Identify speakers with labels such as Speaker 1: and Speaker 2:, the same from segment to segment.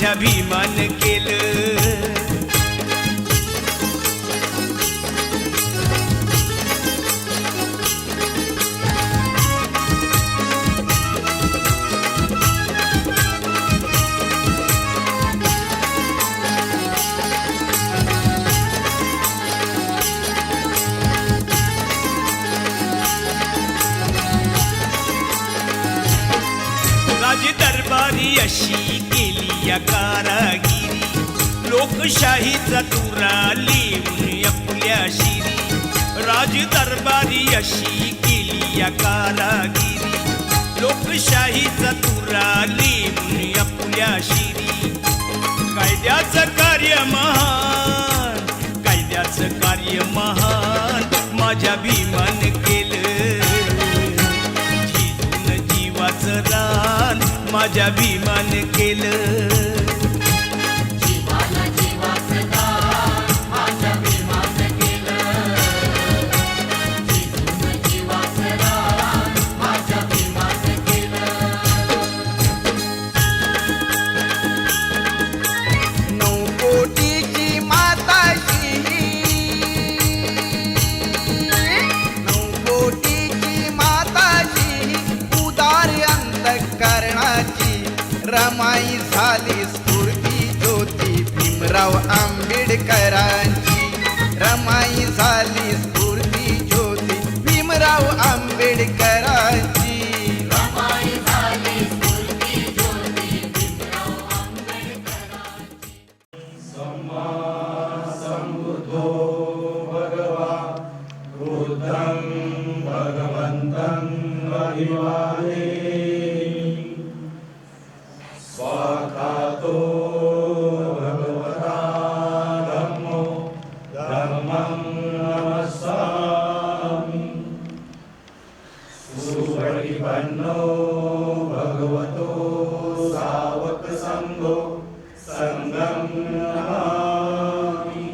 Speaker 1: माझ्या भीमान केलं. राज दरबारी अशी केली या कारागिरी, लोकशाहीचा तुरा लिहून आपल्या शिरी. राज दरबारी अशी केली या कारागिरी, लोकशाहीचा तुरा लिहून आपल्या शिरी. कायद्याचं कार्य महान, कायद्याचं कार्य महान, माझ्या भीमान केलं. झिजून जीवाचं रान माझ्या भीमान केलं.
Speaker 2: रमाई झाली स्फूर्ती ज्योती भीमराव आंबेडकरांची. रमाई झाली स्फूर्ती ज्योती भीमराव आंबेडकरांची.
Speaker 3: रमाई झाली स्फूर्ती ज्योती भीमराव आंबेडकरांची.
Speaker 4: सम्मा सम्बुद्धो भगवा बुद्धं भगवन्तं अभिवादे. स्वाखातो भगवता धम्मो धम्मं नमस्सामि. सुपरिपन्नो भगवतो सावक संघो संघं नमामि.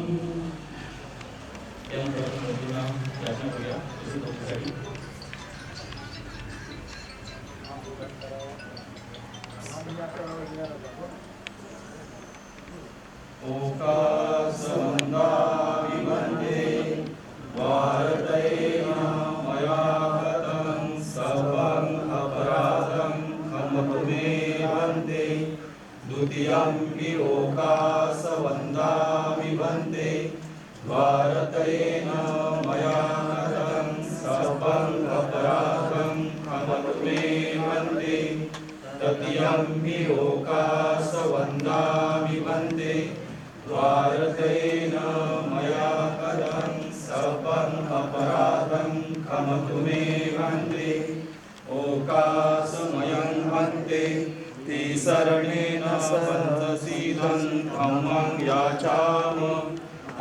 Speaker 4: ओकासवन्दा विवन्दे भारतेन मया कृतं सर्वं अपराधं क्षमतु मे वन्दे. द्वितीयम्पि ओकासवन्दा विवन्दे भारतेन मया कृतं सर्वं अपराधं क्षमतु मे वन्दे. तृतीयम्पि ओकासवन्दा विवन्दे भारतेन मया कृतं सर्वं अपराधं क्षमतु मे वन्दे. ओकासमयं वन्दे तिसरणेन पञ्चशीलं धम्मं याचाम.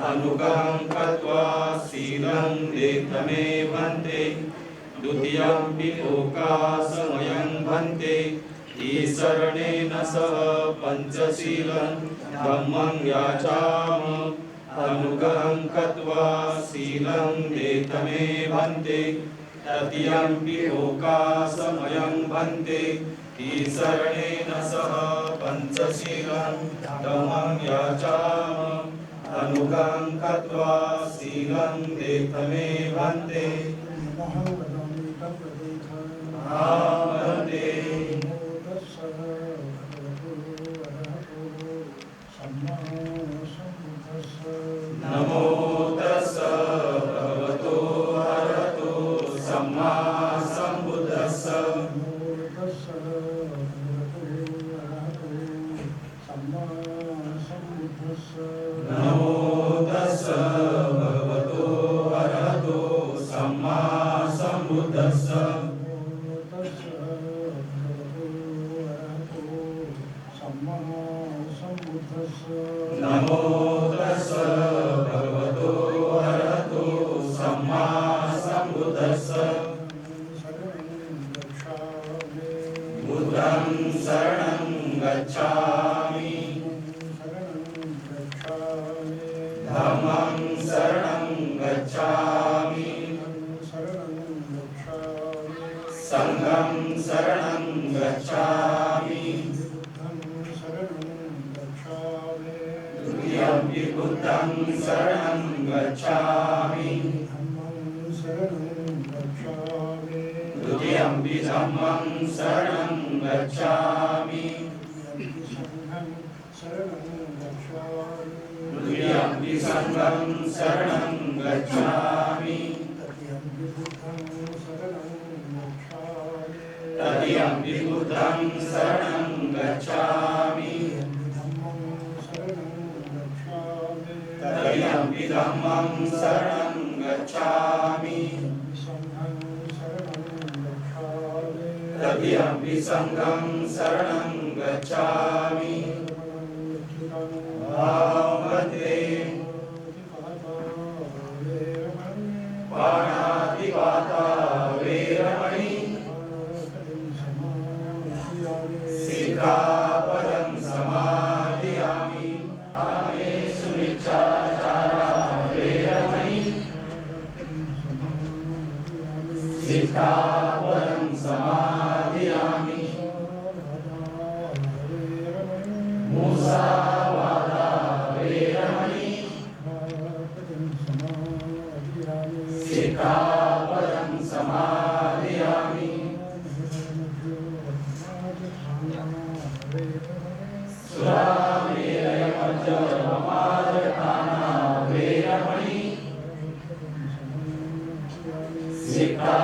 Speaker 4: अनुगं कृत्वा शीलं देतमे वन्दे. द्वितीयम्पि ओकासमयं वन्दे ईशरणेन सह पञ्चशीलं धम्मं याचाम. अनुगं कृत्वा शीलं देतमे वन्दे. तृतीयम्पि ओकासमयं वन्दे ईशरणेन सह पञ्चशीलं धम्मं याचाम. अनुगं कृत्वा शीलं देतमे वन्दे. वन्दे नमो तस्स भगवतो अरहतो सम्मा सम्बुद्धस्स. नमो तस्स भगवतो अरहतो सम्मा सम्बुद्धस्स. नमो तस्स भगवतो अरहतो सम्मा सम्बुद्धस्स. बुद्धं शरणं गच्छामि. धम्मं शरणं गच्छामि. संघं शरणं गच्छामि. बुद्धं शरणं गच्छामि
Speaker 5: धम्मं शरणं गच्छामि
Speaker 4: द्वितीयंपि धम्मं शरणं गच्छामि
Speaker 5: संघं शरणं गच्छामि
Speaker 4: द्वितीयंपि संघं शरणं गच्छामि
Speaker 5: तृतीयंपि बुद्धं शरणं गच्छामि
Speaker 4: तृतीयंपि धम्मं शरणं गच्छामि तृतीयंपि संघं शरणं गच्छामि मध्ये पाणातिपाता वेरमणि सिक्खापदं समादयामि कामेषु मिच्छाचारा वेरमणि सिक्खापदं समादयामि मुसावादा वेरमणि सिक्खापदं समादयामि सुरामेरयमज्जपमादठाना वेरमणि सिक्खा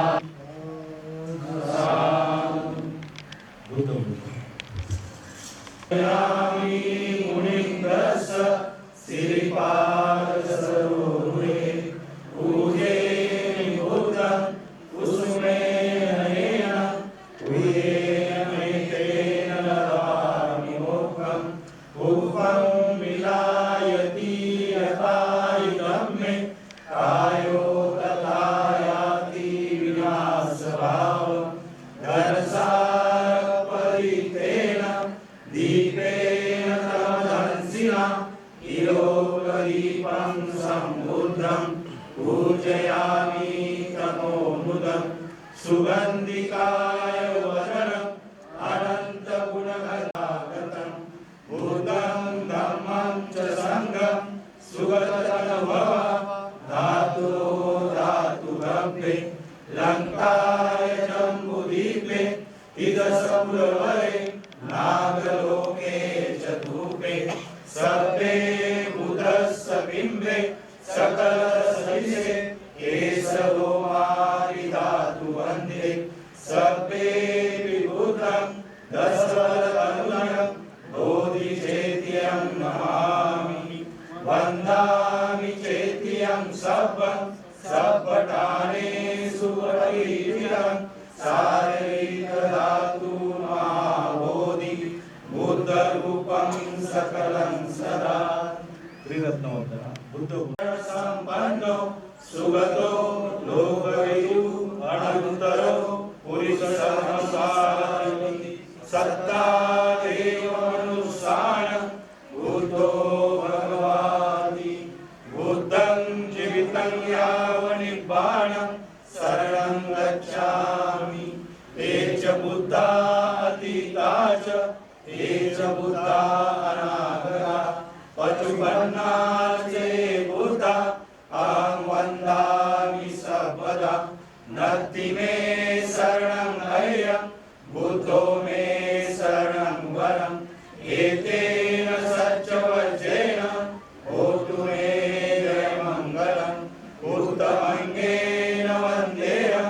Speaker 4: यामि मुनिन्द्रस्य श्रीपाद सरोरुहे पूजे बुद्धं कुसुमेन नयेन पूजेन मेतेन ददामि मोक्षं पुष्पं विलायति यथायुधं मे कायो तथा याति विनाशभावं धनसारपरितेन दीपेन तमदंसिना इलोकदीपं सम्बुद्धं पूजयामि तमोनुदं सुगन्धिकाय वदनम् अनन्तगुणगणागतं बुद्धं धम्मं च सङ्घं सुगततनुभव धातु धातुगम्भे लङ्काय जम्बुदीपे इदसपुरवरे नागलोके चतुपे सभ्ये बुधस्य बिम्बे सकलसहिते केशवो मारिधातु वन्दे सभ्ये विबुधं दशवदनुगणं बोधिचेत्यं नमामि वन्दामि चेत्यं सब्बं सब्बटानेषु परिविरं सारैकधातु महाबोधि बुद्धरूपं सकलं सदा त्रिरत्नवन्दना बुद्ध संपन्नो सुगतो लोकविदु अनन्तरो पुरुषसहस्राणि सत्ता देवमनुष्याण बुद्धो भगवाति बुद्धं जीवितं यावनिर्वाणं शरणं गच्छामि ते च बुद्धा अतीता च ते च बुद्धा अनागता पचुपन्ना चे बुद्धा अहं वन्दामि सर्वदा नत्ति मे शरणं हयं बुद्धो मे शरणं वरम् एतेन सच्चवचेन होतु मे जयमङ्गलम् उत्तमङ्गेन वन्देयं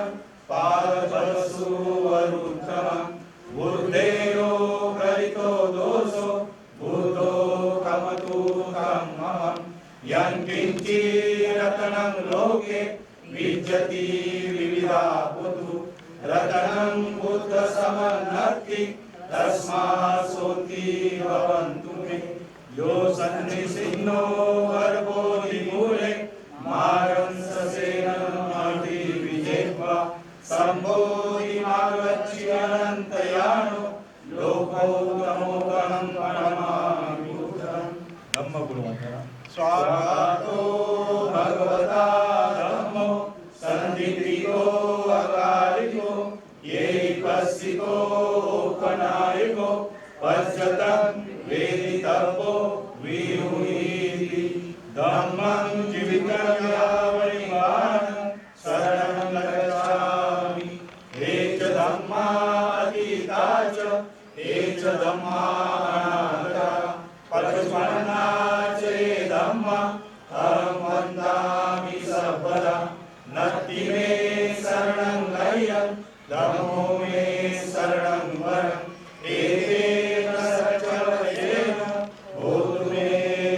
Speaker 4: पादपशुवरुत्तमम् बुद्धेयो गरितो दोषो बुद्धो कमतु तं मम यत्किञ्चिरतनं लोके विद्यति विविधा बुद्धु रतनं बुद्धसमन्नत्ति तस्मात् सोऽति भवन्तु मे यो सन्निसिन्नो गर्भोऽधिमूले मारं ससेनमति विजेत्वा सम्बोधिमागच्छि अनन्तयानो लोकोत्तमोगणं प्रणमामि बुद्धं धम्मगुरुवन्दना स्वागतो भगवता धम्मो सन्निधितो अकालिको ये पश्चितो उपनायको पश्यतं वेदितव्यो विहुनीति धम्मं जीवितं यावनिर्वाणं शरणं गच्छामि हे च धम्मा अतीता च हे च धम्मा अनागता पचुपन्ना च ये धम्मा अहं वन्दामि सर्वदा नत्ति मे शरणं गह्यं धम्मो मे शरणं वरम् एतेन सच्चवचेन भूतु मे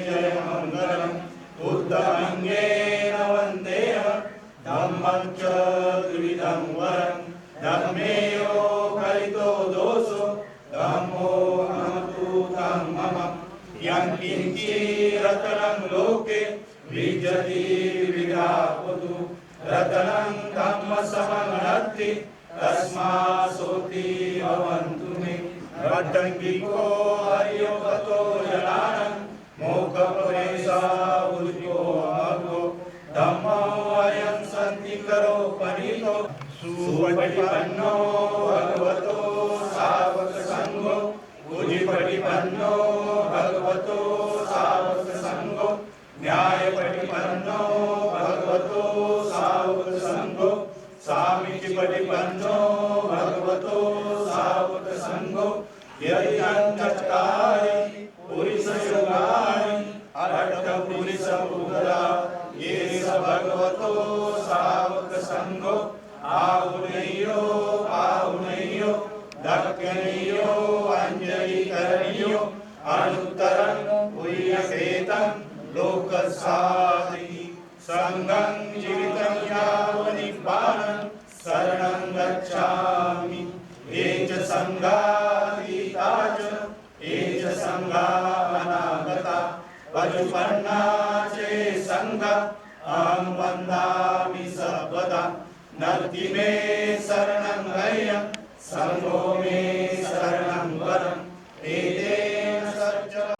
Speaker 4: जयमङ्गलम् बुद्धमङ्गेन वन्देऽहं धम्मं च त्रिविधं वरम् धम्मेयो कलितो दोषो धम्मो नमतु तं मम यं किञ्चिरतनं लोके विद्यते विद्यापतु रतनं धम्मसमं तस्मासोति भवन्तु मे रट्टङ्गिको हरियोगतो जनानं मोक्षप्रवेशा उद्यो अमग्गो धम्मो अयं सन्तिकरो पनितो सुपटिपन्नो भगवतो सावकसङ्गो पूजिपटिपन्नो भगवतो सावकसङ्गो न्यायपटिपन्नो भगवतो सावकसङ्गो सामीचिपटिपन्नो भगवतो सावकसङ्गो यदिदञ्चत्कारि पुरुषयोगानि अष्टपुरुषभूतला ये स भगवतो सावकसङ्गो आहुनैयो आहुनैयो दक्षिणैयो अञ्जलिकरणीयो अनुत्तरं पुण्यकेतं लोकसादिः संगं जीवितं यावनिर्वाणं शरणं गच्छामि ये च संघातीता च ये च संघा अनागता पचुपन्ना च ये संघा अहं वन्दामि सर्वदा नत्ति मे शरणं गह्यं संघो मे शरणं वरम् एतेन सच्चवचेन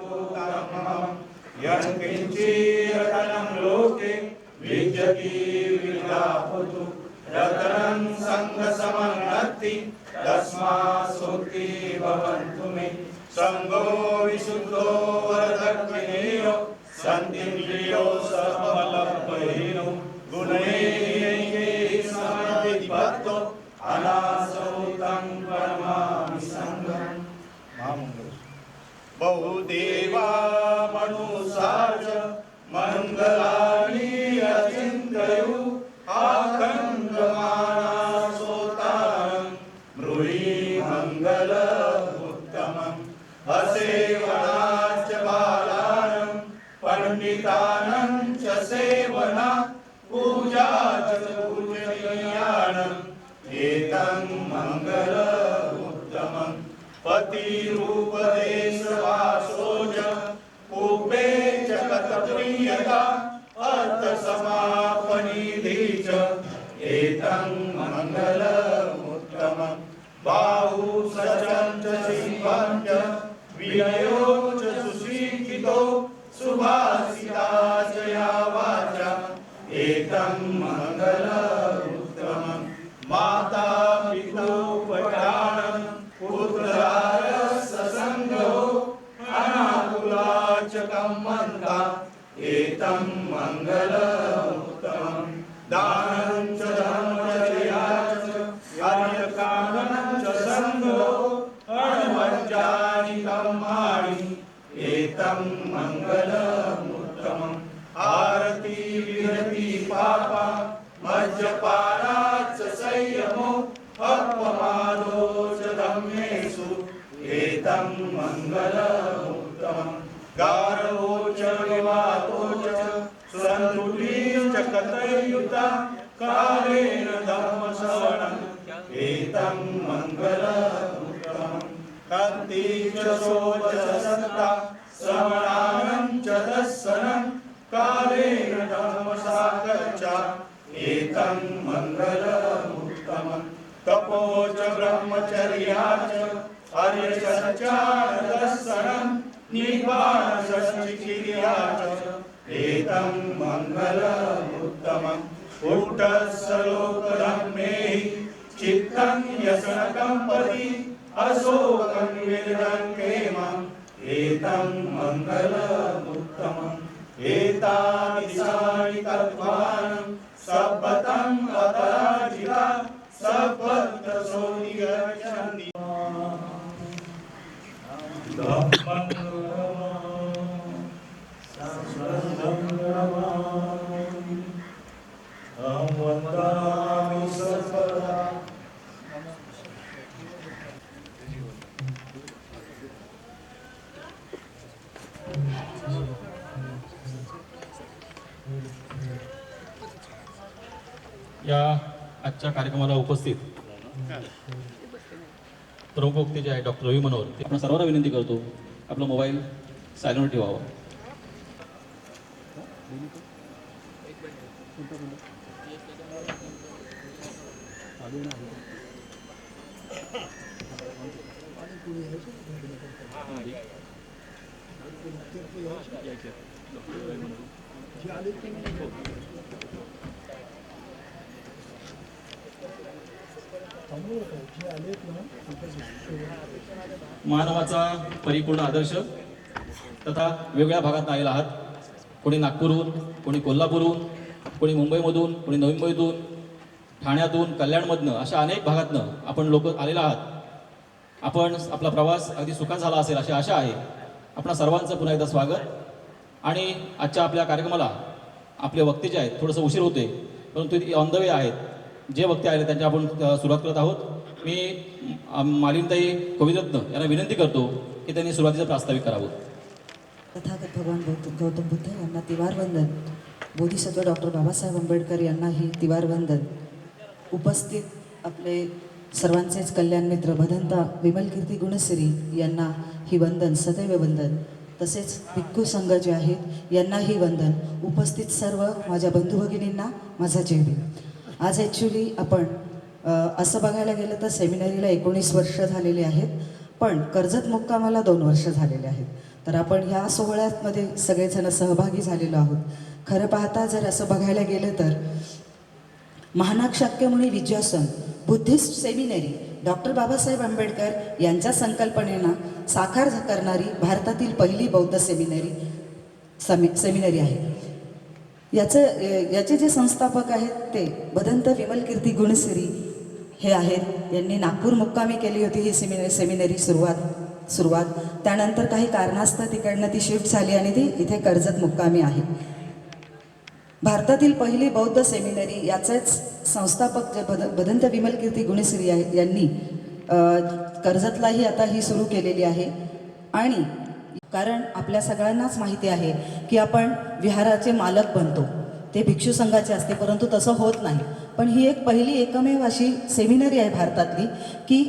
Speaker 4: यं किञ्चिरतनं लोके विद्यते विद्यापतु रतनं संघसमं नत्ति तस्मासोति भवन्तु मे संघो विशुद्धो वरदक्षिणेयो सन्तीन्द्रियो समलभ्येनो गुणैः समधिपत्तो अनासौ तं प्रणमामि संघम् बहुदेवा मनुषा च मङ्गलानि अचिन्तयु आकण्ठमाना सोतारं ब्रूहि मङ्गलमुत्तमम् असेवनाच्च बालानं पण्डितानं च सेवना पूजा च पूजनीयानम् एतं मङ्गलमुत्तमम् पतिरूपदेशवासो च पूर्वे च गतप्रियता अर्थसमापनिधि च एतं मङ्गलमुत्तमम् बाहुसजं च शिवं च विनयो च सुशिक्षितो सुभाषिता च या वाचा एतं मङ्गलमुत्तमम् माता पितृपठानं पुत्रसङ्गो अनाकुलाचकं मन्ता एतं मङ्गलमुत्तमम् दानं च धर्मचर्या च अर्यकारणं च सङ्गो अणवञ्चानि कर्माणि एतं मङ्गलमुत्तमम् आरती विरति पापा मज्जपानात् च संयमो अपमादो च धम्मेषु एतं मङ्गलमुत्तमम् गारवो च विवातो च सन्तुतिः च कथयुता कालेन धर्मश्रवणम् एतं मङ्गलमुत्तमम् कान्ति च शोचसत्ता श्रवणानं च दर्शनं कालेन धर्मसागरचा एतं मङ्गलमुत्तमम् तपो च ब्रह्मचर्या च आर्यसच्चादर्शनं निवारणशस्त्रक्रिया च एतं मङ्गलमुत्तमम् उट्टश्लोकधर्मे चित्तं व्यसनकम्पति अशोकं विरजं क्षेमम् एतं मङ्गलमुत्तमम् एतानि दिशानि तत्त्वानं सपतं अपराजिता सपत्र सोनिगच्छन्ति धम्मं नमामि अहं वन्दामि सर्वदा
Speaker 6: या आजच्या कार्यक्रमाला उपस्थित प्रमुख वक्ते जे आहे डॉक्टर रवी मनोहर ते आपण सर्वांना विनंती करतो आपला मोबाईल सायलेंटवर ठेवावा. मानवाचा परिपूर्ण आदर्श तथा वेगळ्या भागात आलेला आहात. कोणी नागपूरहून, कोणी कोल्हापूरहून, कोणी मुंबईमधून, कोणी नवी मुंबईतून, ठाण्यातून, कल्याणमधनं अशा अनेक भागातनं आपण लोक आलेला आहात. आपण आपला प्रवास अगदी सुखात झाला असेल अशी आशा आहे. आपणा सर्वांचं पुन्हा एकदा स्वागत. आणि आजच्या आपल्या कार्यक्रमाला आपले वक्ते जे आहेत थोडंसं उशीर होते परंतु ते ऑन द वे आहेत. जे वक्ते आले त्यांच्या आपण सुरुवात करत आहोत. मी मालिनताई कविरत्न यांना विनंती करतो की त्यांनी सुरुवातीचं प्रास्ताविक करावं.
Speaker 7: तथागत भगवान गौतम बुद्ध यांना तिवार वंदन. बोधिसत्व डॉक्टर बाबासाहेब आंबेडकर यांनाही तिवार वंदन. उपस्थित आपले सर्वांचेच कल्याण मित्र भदंता विमलकीर्ती गुणश्री यांना ही वंदन, सदैव वंदन. तसेच भिक्खू संघ जे आहेत यांनाही वंदन. उपस्थित सर्व माझ्या बंधू भगिनींना माझा जय भीम. आज ॲक्च्युली आपण असं बघायला गेलं तर सेमिनरीला 19 वर्ष झालेली आहेत, पण कर्जत मुक्कामाला 2 वर्ष झालेले आहेत. तर आपण ह्या सोहळ्यामध्ये सगळेजण सहभागी झालेलो आहोत. खरं पाहता जर असं बघायला गेलं तर Mahanag Shakyamuni Vidyasan Buddhist seminary doctor Babasaheb Ambedkar यांच्या संकल्पनेनं साकार करणारी भारतातील पहिली बौद्ध सेमिनरी आहे. याचे जे संस्थापक आहेत ते भदंत विमलकीर्ती गुणश्री हे आहेत. यांनी नागपूर मुक्कामी केली होती ही सेमिनरी सुरुवात. त्यानंतर काही कारणास्तव तिकडनं ती शिफ्ट झाली आणि ती इथे कर्जत मुक्कामी आहे. भारतातील पहिली बौद्ध सेमिनरी याचेच संस्थापक जे भदंत विमलकीर्ती गुणश्री यांनी कर्जतलाही आता ही सुरू केलेली आहे. आणि कारण आपल्या सगळ्यांनाच माहिती आहे की आपण विहाराचे मालक बनतो, ते भिक्षू संघाचे असते, परंतु तसं होत नाही. पण ही एक पहिली एकमेव अशी सेमिनरी आहे भारतातली की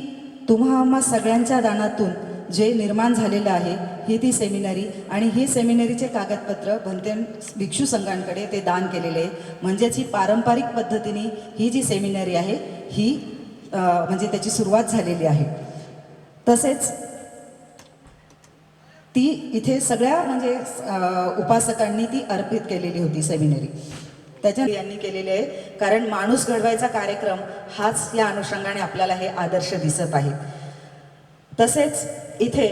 Speaker 7: तुम्हा आम्हा सगळ्यांच्या दानातून जे निर्माण झालेलं आहे ही ती सेमिनरी. आणि ही सेमिनरीचे कागदपत्र भंते भिक्षू संघांकडे ते दान केलेले आहे. म्हणजेच ही पारंपरिक पद्धतीने ही जी सेमिनरी आहे ही म्हणजे त्याची सुरुवात झालेली आहे. तसेच ती इथे सगळ्या म्हणजे उपासकांनी ती अर्पित केलेली होती सेमिनरी. त्याच्या यांनी केलेले आहे कारण माणूस घडवायचा कार्यक्रम हाच या अनुषंगाने आपल्याला हे आदर्श दिसत आहे. तसेच इथे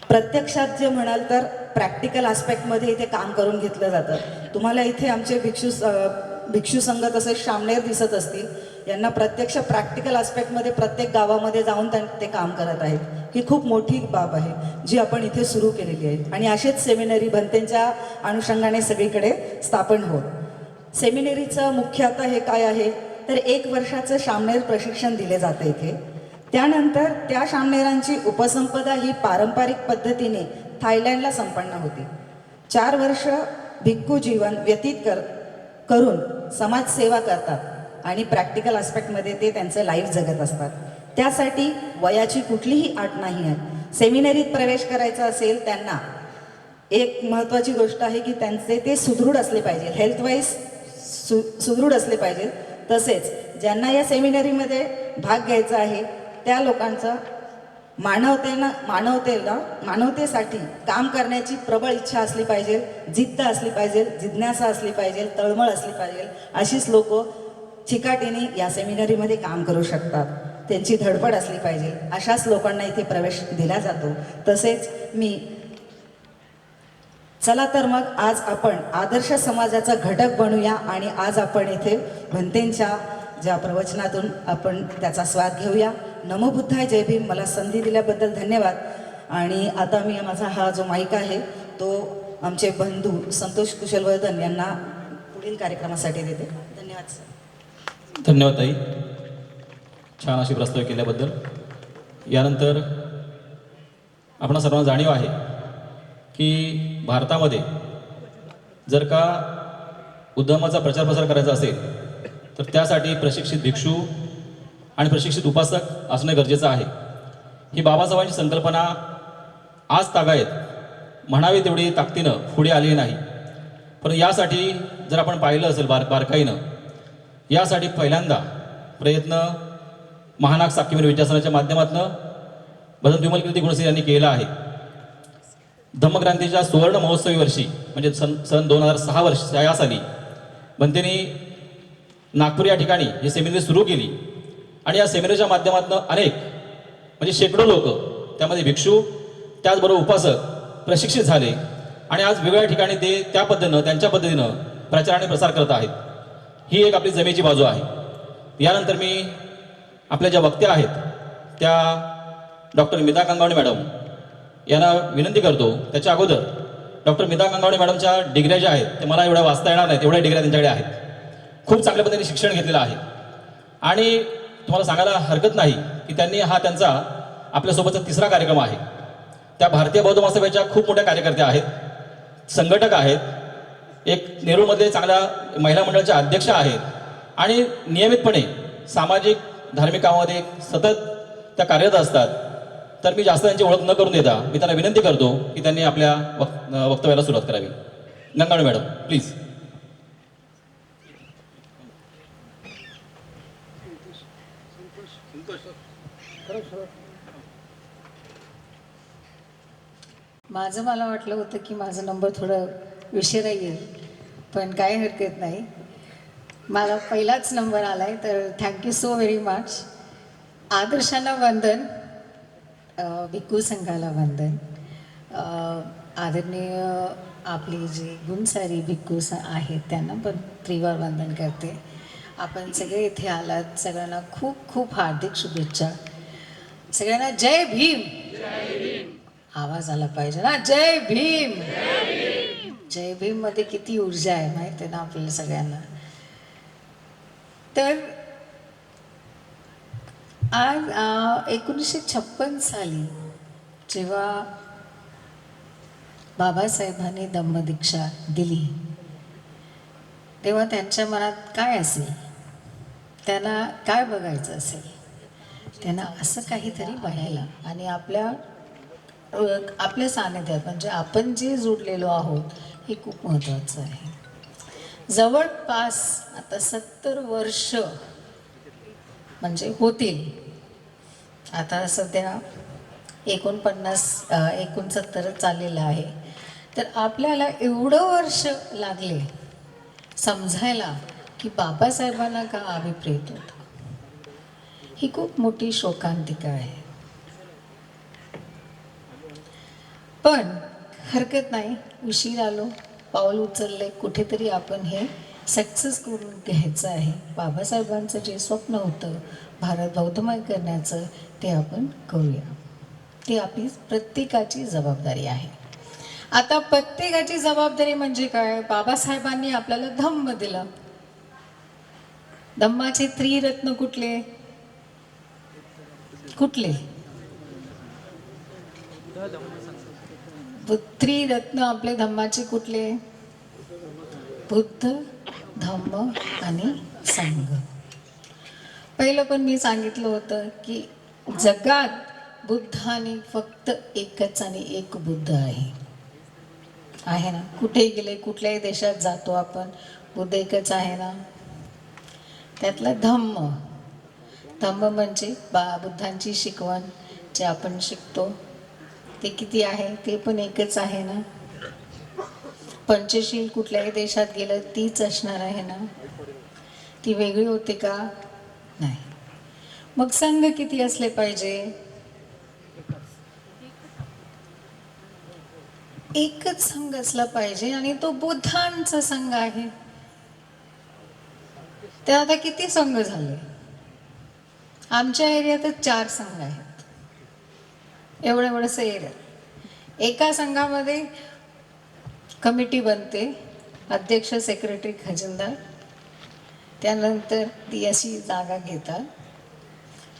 Speaker 7: प्रत्यक्षात जे म्हणाल तर प्रॅक्टिकल आस्पेक्टमध्ये इथे काम करून घेतलं जातं. तुम्हाला इथे आमचे भिक्षू संघ तसेच शामनेर दिसत असतील. यांना प्रत्यक्ष प्रॅक्टिकल आस्पेक्टमध्ये प्रत्येक गावामध्ये जाऊन ते काम करत आहेत. ही खूप मोठी बाब आहे जी आपण इथे सुरू केलेली आहे. आणि असेच सेमिनरी भंतेंच्या अनुषंगाने सगळीकडे स्थापन होत. सेमिनरीचं मुख्य आता हे काय आहे तर 1 वर्षाचं शामनेर प्रशिक्षण दिले जाते इथे. त्यानंतर त्या शामनेरांची उपसंपदा ही पारंपरिक पद्धतीने थायलंडला संपन्न होती. 4 वर्ष भिक्खू जीवन व्यतीत करून समाजसेवा करतात आणि प्रॅक्टिकल आस्पेक्टमध्ये ते त्यांचं लाईफ जगत असतात. त्यासाठी वयाची कुठलीही अट नाही आहे. सेमिनरीत प्रवेश करायचा असेल त्यांना एक महत्त्वाची गोष्ट आहे की त्यांचे ते सुदृढ असले पाहिजे, हेल्थवाईज सुदृढ असले पाहिजे. तसेच ज्यांना या सेमिनरीमध्ये भाग घ्यायचा आहे त्या लोकांचं मानवतेसाठी काम करण्याची प्रबळ इच्छा असली पाहिजे, जिद्द असली पाहिजे, जिज्ञासा असली पाहिजे, तळमळ असली पाहिजे. अशीच लोक चिकाटीने या सेमिनरीमध्ये काम करू शकतात. त्यांची धडपड असली पाहिजे. अशाच लोकांना इथे प्रवेश दिला जातो. तसेच मी चला तर मग आज आपण आदर्श समाजाचा घटक बनूया आणि आज आपण येथे भंतेंच्या ज्या प्रवचनातून आपण त्याचा स्वाद घेऊया. नमो बुद्धाय, जय भीम. मला संधी दिल्याबद्दल धन्यवाद. आणि आता मी माझा हा जो माईक आहे तो आमचे बंधू संतोष कुशलवर्धन यांना पुढील कार्यक्रमासाठी देते. धन्यवाद सर.
Speaker 6: धन्यवाद ताई, छान अशी प्रस्ताव केल्याबद्दल. यानंतर आपणा सर्वांना जाणीव आहे की भारतामध्ये जर का उद्धमाचा प्रचार प्रसार करायचा असेल तर त्यासाठी प्रशिक्षित भिक्षू आणि प्रशिक्षित उपासक असणे गरजेचं आहे. ही बाबासाहेबांची संकल्पना आज तागायत म्हणावी तेवढी ताकदीनं पुढे आली नाही. पण यासाठी जर आपण पाहिलं असेल बारकाईनं, यासाठी पहिल्यांदा प्रयत्न महानाग साख्यवीर विद्यासनाच्या माध्यमातून भजन विमल कीर्ती गुणसे यांनी केला आहे. धम्मक्रांतीच्या सुवर्ण महोत्सवी वर्षी म्हणजे सन 2006 वर्ष या साली भंतेंनी नागपूर या ठिकाणी ही सेमिनरी सुरू केली आणि या सेमिनरीच्या माध्यमातून अनेक म्हणजे शेकडो लोक, त्यामध्ये भिक्षू त्याचबरोबर उपासक प्रशिक्षित झाले आणि आज वेगवेगळ्या ठिकाणी ते त्या पद्धतीनं त्यांच्या पद्धतीनं प्रचार आणि प्रसार करत आहेत. ही एक आपली जमेची बाजू आहे. यानंतर मी आपल्या ज्या वक्त्या आहेत त्या डॉक्टर मिता कंगावणे मॅडम यांना विनंती करतो. त्याच्या अगोदर डॉक्टर मिता कंगावणे मॅडमच्या डिग्र्या ज्या आहेत ते मला एवढ्या वाचता येणार नाहीत, एवढ्या डिग्र्या त्यांच्याकडे आहेत. खूप चांगल्या पद्धतीने शिक्षण घेतलेलं आहे आणि तुम्हाला सांगायला हरकत नाही की त्यांनी हा त्यांचा आपल्यासोबतचा तिसरा कार्यक्रम आहे. त्या भारतीय बौद्ध महासभेच्या खूप मोठ्या कार्यकर्त्या आहेत, संघटक आहेत, एक नेरूळमधले चांगल्या महिला मंडळाच्या अध्यक्ष आहेत आणि नियमितपणे सामाजिक धार्मिक कामामध्ये सतत त्या कार्यरत असतात. तर मी जास्त त्यांची ओळख न करून देता मी त्यांना विनंती करतो की त्यांनी आपल्या वक्तव्याला सुरुवात करावी. Gangawane madam please.
Speaker 8: मला वाटलं होतं की माझा नंबर थोडं उशिरा येईल, पण काही हरकत नाही. मला पहिलाच नंबर आला आहे, तर थँक्यू सो व्हेरी मच. आदर्शांना वंदन, भिक्खू संघाला वंदन. आदरणीय आपली जी गुणसारी भिक्खू आहेत त्यांना पण त्रिवार वंदन करते. आपण सगळे इथे आलात, सगळ्यांना खूप खूप हार्दिक शुभेच्छा. सगळ्यांना जय भीम. आवाज आला पाहिजे ना, जय भीम. जय भीम मध्ये किती ऊर्जा आहे माहिती आहे ना आपल्याला सगळ्यांना. तर आज 1956 साली जेव्हा बाबासाहेबांनी धम्मदीक्षा दिली तेव्हा त्यांच्या मनात काय असेल, त्यांना काय बघायचं असेल, त्यांना असं काहीतरी बघायला आणि आपल्या सानिध्यात म्हणजे आपण जे जोडलेलो आहोत हे खूप महत्त्वाचं आहे. जवळपास आता 70 वर्ष म्हणजे होतील. आता सध्या 69 चाललेलं आहे. तर आपल्याला एवढं वर्ष लागले समजायला की बाबासाहेबांना का अभिप्रेत होतं. ही खूप मोठी शोकांतिका आहे. पण हरकत नाही, उशीर आलो, पाऊल उचलले, कुठेतरी आपण हे सक्सेस करून घ्यायचं आहे. बाबासाहेबांचं जे स्वप्न होतं भारत बौद्धमय करण्याचं ते आपण करूया. ती आपली प्रत्येकाची जबाबदारी आहे. आता प्रत्येकाची जबाबदारी म्हणजे काय, बाबासाहेबांनी आपल्याला धम्म दिलं. धम्माचे त्रिरत्न कुठले कुठले त्रिरत्न आपले धम्माचे कुठले, बुद्ध, धम्म आणि संघ. पहिलं पण मी सांगितलं होतं की जगात बुद्धाने फक्त एकच आणि एक बुद्ध आहे ना. कुठे गेले, कुठल्याही देशात जातो आपण, बुद्ध एकच आहे ना. त्यातलं धम्म म्हणजे बुद्धांची शिकवण जे आपण शिकतो ते किती आहे, ते पण एकच आहे ना. पंचशील कुठल्याही देशात गेलं तीच असणार आहे ना, ती वेगळी होते का, नाही. मग संघ किती असले पाहिजे, एकच संघ असला पाहिजे आणि तो बुद्धांचा संघ आहे. ते आता किती संघ झाले? आमच्या एरियातच 4 संघ आहेत. एवढंसं एरिया. एका संघामध्ये कमिटी बनते, अध्यक्ष, सेक्रेटरी, खजिनदार. त्यानंतर ती अशी जागा घेतात.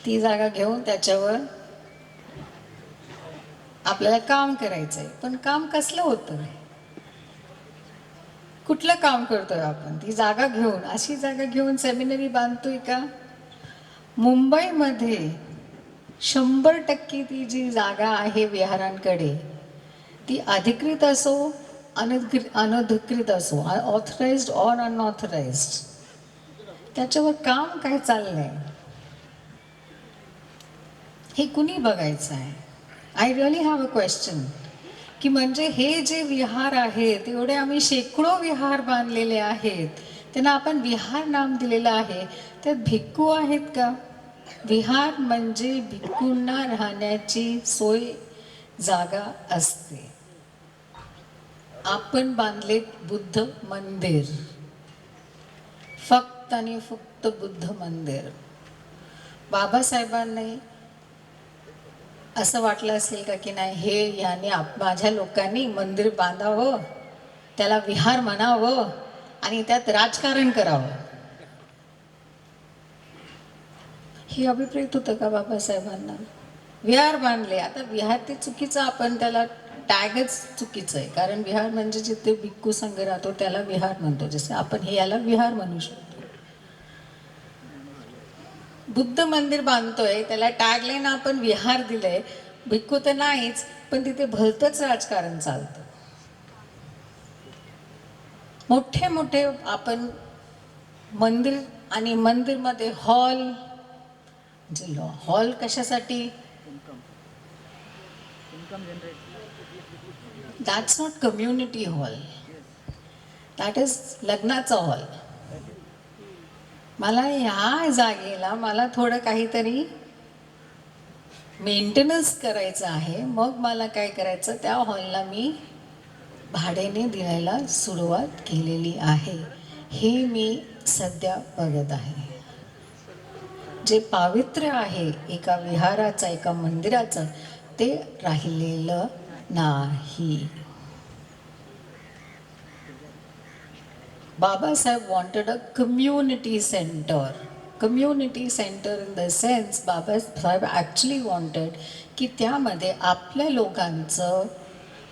Speaker 8: ती जागा घेऊन त्याच्यावर आपल्याला काम करायचं आहे. पण काम कसलं होतं? कुठलं काम करतोय आपण? ती जागा घेऊन, अशी जागा घेऊन सेमिनरी बांधतोय का? मुंबईमध्ये 100% ती जी जागा आहे विहारांकडे, ती अधिकृत असो अनधिकृत असो, ऑथराइज्ड ऑर अनऑथराइज्ड, त्याच्यावर काम काय चाललंय हे कुणी बघायचं आहे? I really have a question की म्हणजे हे जे विहार आहेत, एवढे आम्ही शेकडो विहार बांधलेले आहेत, त्यांना आपण विहार नाम दिलेलं आहे, त्यात भिक्खू आहेत का? विहार म्हणजे भिक्खूंना राहण्याची सोय जागा असते. आपण बांधले बुद्ध मंदिर, फक्त आणि फक्त बुद्ध मंदिर. बाबासाहेबांनी असं वाटलं असेल का की नाही, हे याने माझ्या लोकांनी मंदिर बांधावं, त्याला विहार म्हणावं आणि त्यात राजकारण करावं, हे अभिप्रेत होतं का बाबासाहेबांना? विहार बांधले. आता विहार ते चुकीचं, आपण त्याला टॅगच चुकीचं आहे. कारण विहार म्हणजे जिथे भिक्खू संघ राहतो त्याला विहार म्हणतो, जसं आपण हे याला विहार म्हणू शकतो. बुद्ध मंदिर बांधतोय, त्याला टॅगलाईन आपण विहार दिलंय. भिक्खू तर नाहीच, पण तिथे भलतंच राजकारण चालतं. मोठे मोठे आपण मंदिर, आणि मंदिरमध्ये हॉल, म्हणजे हॉल कशासाठी? That's not community hall, that is लग्नाचा हॉल. मला ह्या जागेला मला थोडं काहीतरी मेंटेनन्स करायचं आहे. मग मला काय करायचं, त्या हॉलला मी भाड्याने द्यायला सुरुवात केलेली आहे. हे मी सध्या बघत आहे. जे पावित्र्य आहे एका विहाराचं, एका मंदिराचं, ते राहिलेलं नाही. Babasaheb wanted a community center. Community center in the sense, Babasaheb actually wanted की त्यामध्ये आपल्या लोकांचं,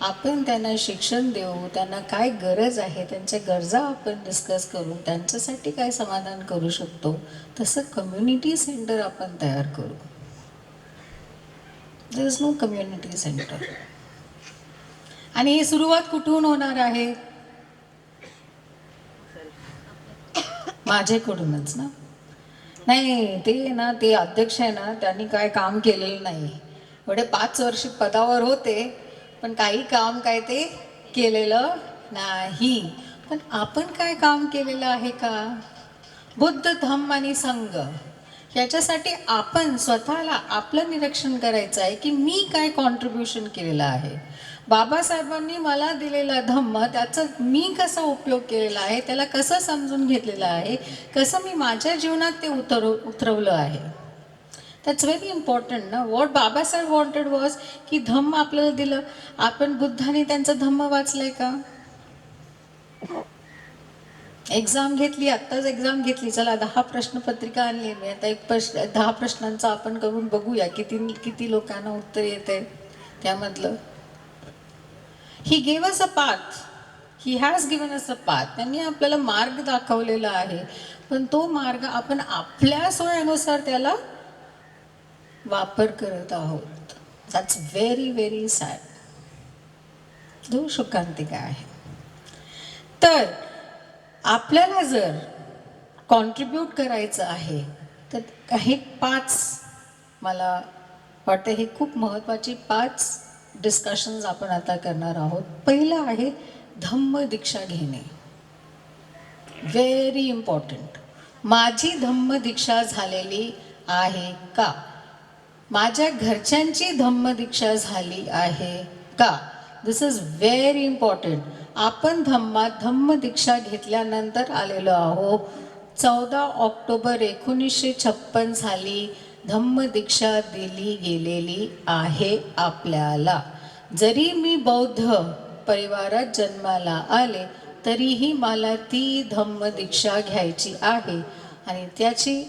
Speaker 8: आपण त्यांना शिक्षण देऊ, त्यांना काय गरज आहे, त्यांच्या गरजा आपण डिस्कस करू, त्यांच्यासाठी काय समाधान करू शकतो, तसं कम्युनिटी सेंटर आपण तयार करू. There is no community centre. आणि ही सुरुवात कुठून होणार आहे? माझ्याकडूनच ना. नाही, ते अध्यक्ष आहे ना, त्यांनी काय काम केलेलं नाही. एवढे 5 वर्ष पदावर होते, पण काही काम काय ते केलेलं नाही. पण आपण काय काम केलेलं आहे का? बुद्ध, धम्म आणि संघ, याच्यासाठी आपण स्वतःला आपलं निरीक्षण करायचं आहे की मी काय कॉन्ट्रीब्युशन केलेलं आहे. बाबासाहेबांनी मला दिलेला धम्म, त्याचा मी कसा उपयोग केलेला आहे, त्याला कसं समजून घेतलेलं आहे, कसं मी माझ्या जीवनात ते उतरवलं आहे. दॅट्स व्हेरी इम्पॉर्टंट ना. व्हॉट बाबासाहेब वॉन्टेड वॉज की धम्म आपल्याला दिलं. आपण बुद्धाने त्यांचा धम्म वाचलाय का? एक्झाम घेतली, आत्ताच एक्झाम घेतली. चला 10 प्रश्नपत्रिका आणली मी. आता 10 प्रश्नांचा आपण करून बघूया किती लोकांना उत्तर येते त्यामधलं. He gave us a path, he has given us a path. त्यांनी आपल्याला मार्ग दाखवलेला आहे, पण तो मार्ग आपण आपल्या सोयीनुसार त्याला वापर करत आहोत. That's very very sad. जो शोकांतिका आहे. तर आपल्याला जर कॉन्ट्रीब्यूट करायचं आहे तर काही 5, मला वाटतं हे खूप महत्त्वाची 5 डिस्कशन्स आपण आता करणार आहोत. पहिलं आहे धम्म दीक्षा घेणे. Very important. माझी धम्म दीक्षा झालेली आहे का? माझ्या घरच्यांची धम्म दीक्षा झाली आहे का? दिस इज व्हेरी इम्पॉर्टंट. आपण धम्म दीक्षा घेतल्यानंतर आलेलो आहोत. 14 ऑक्टोबर 1956 साली धम्म दीक्षा दिली गेलेली आहे आपल्याला. जरी मी बौद्ध परिवारात जन्माला आले तरीही मला ती धम्म दीक्षा घ्यायची आहे आणि त्याची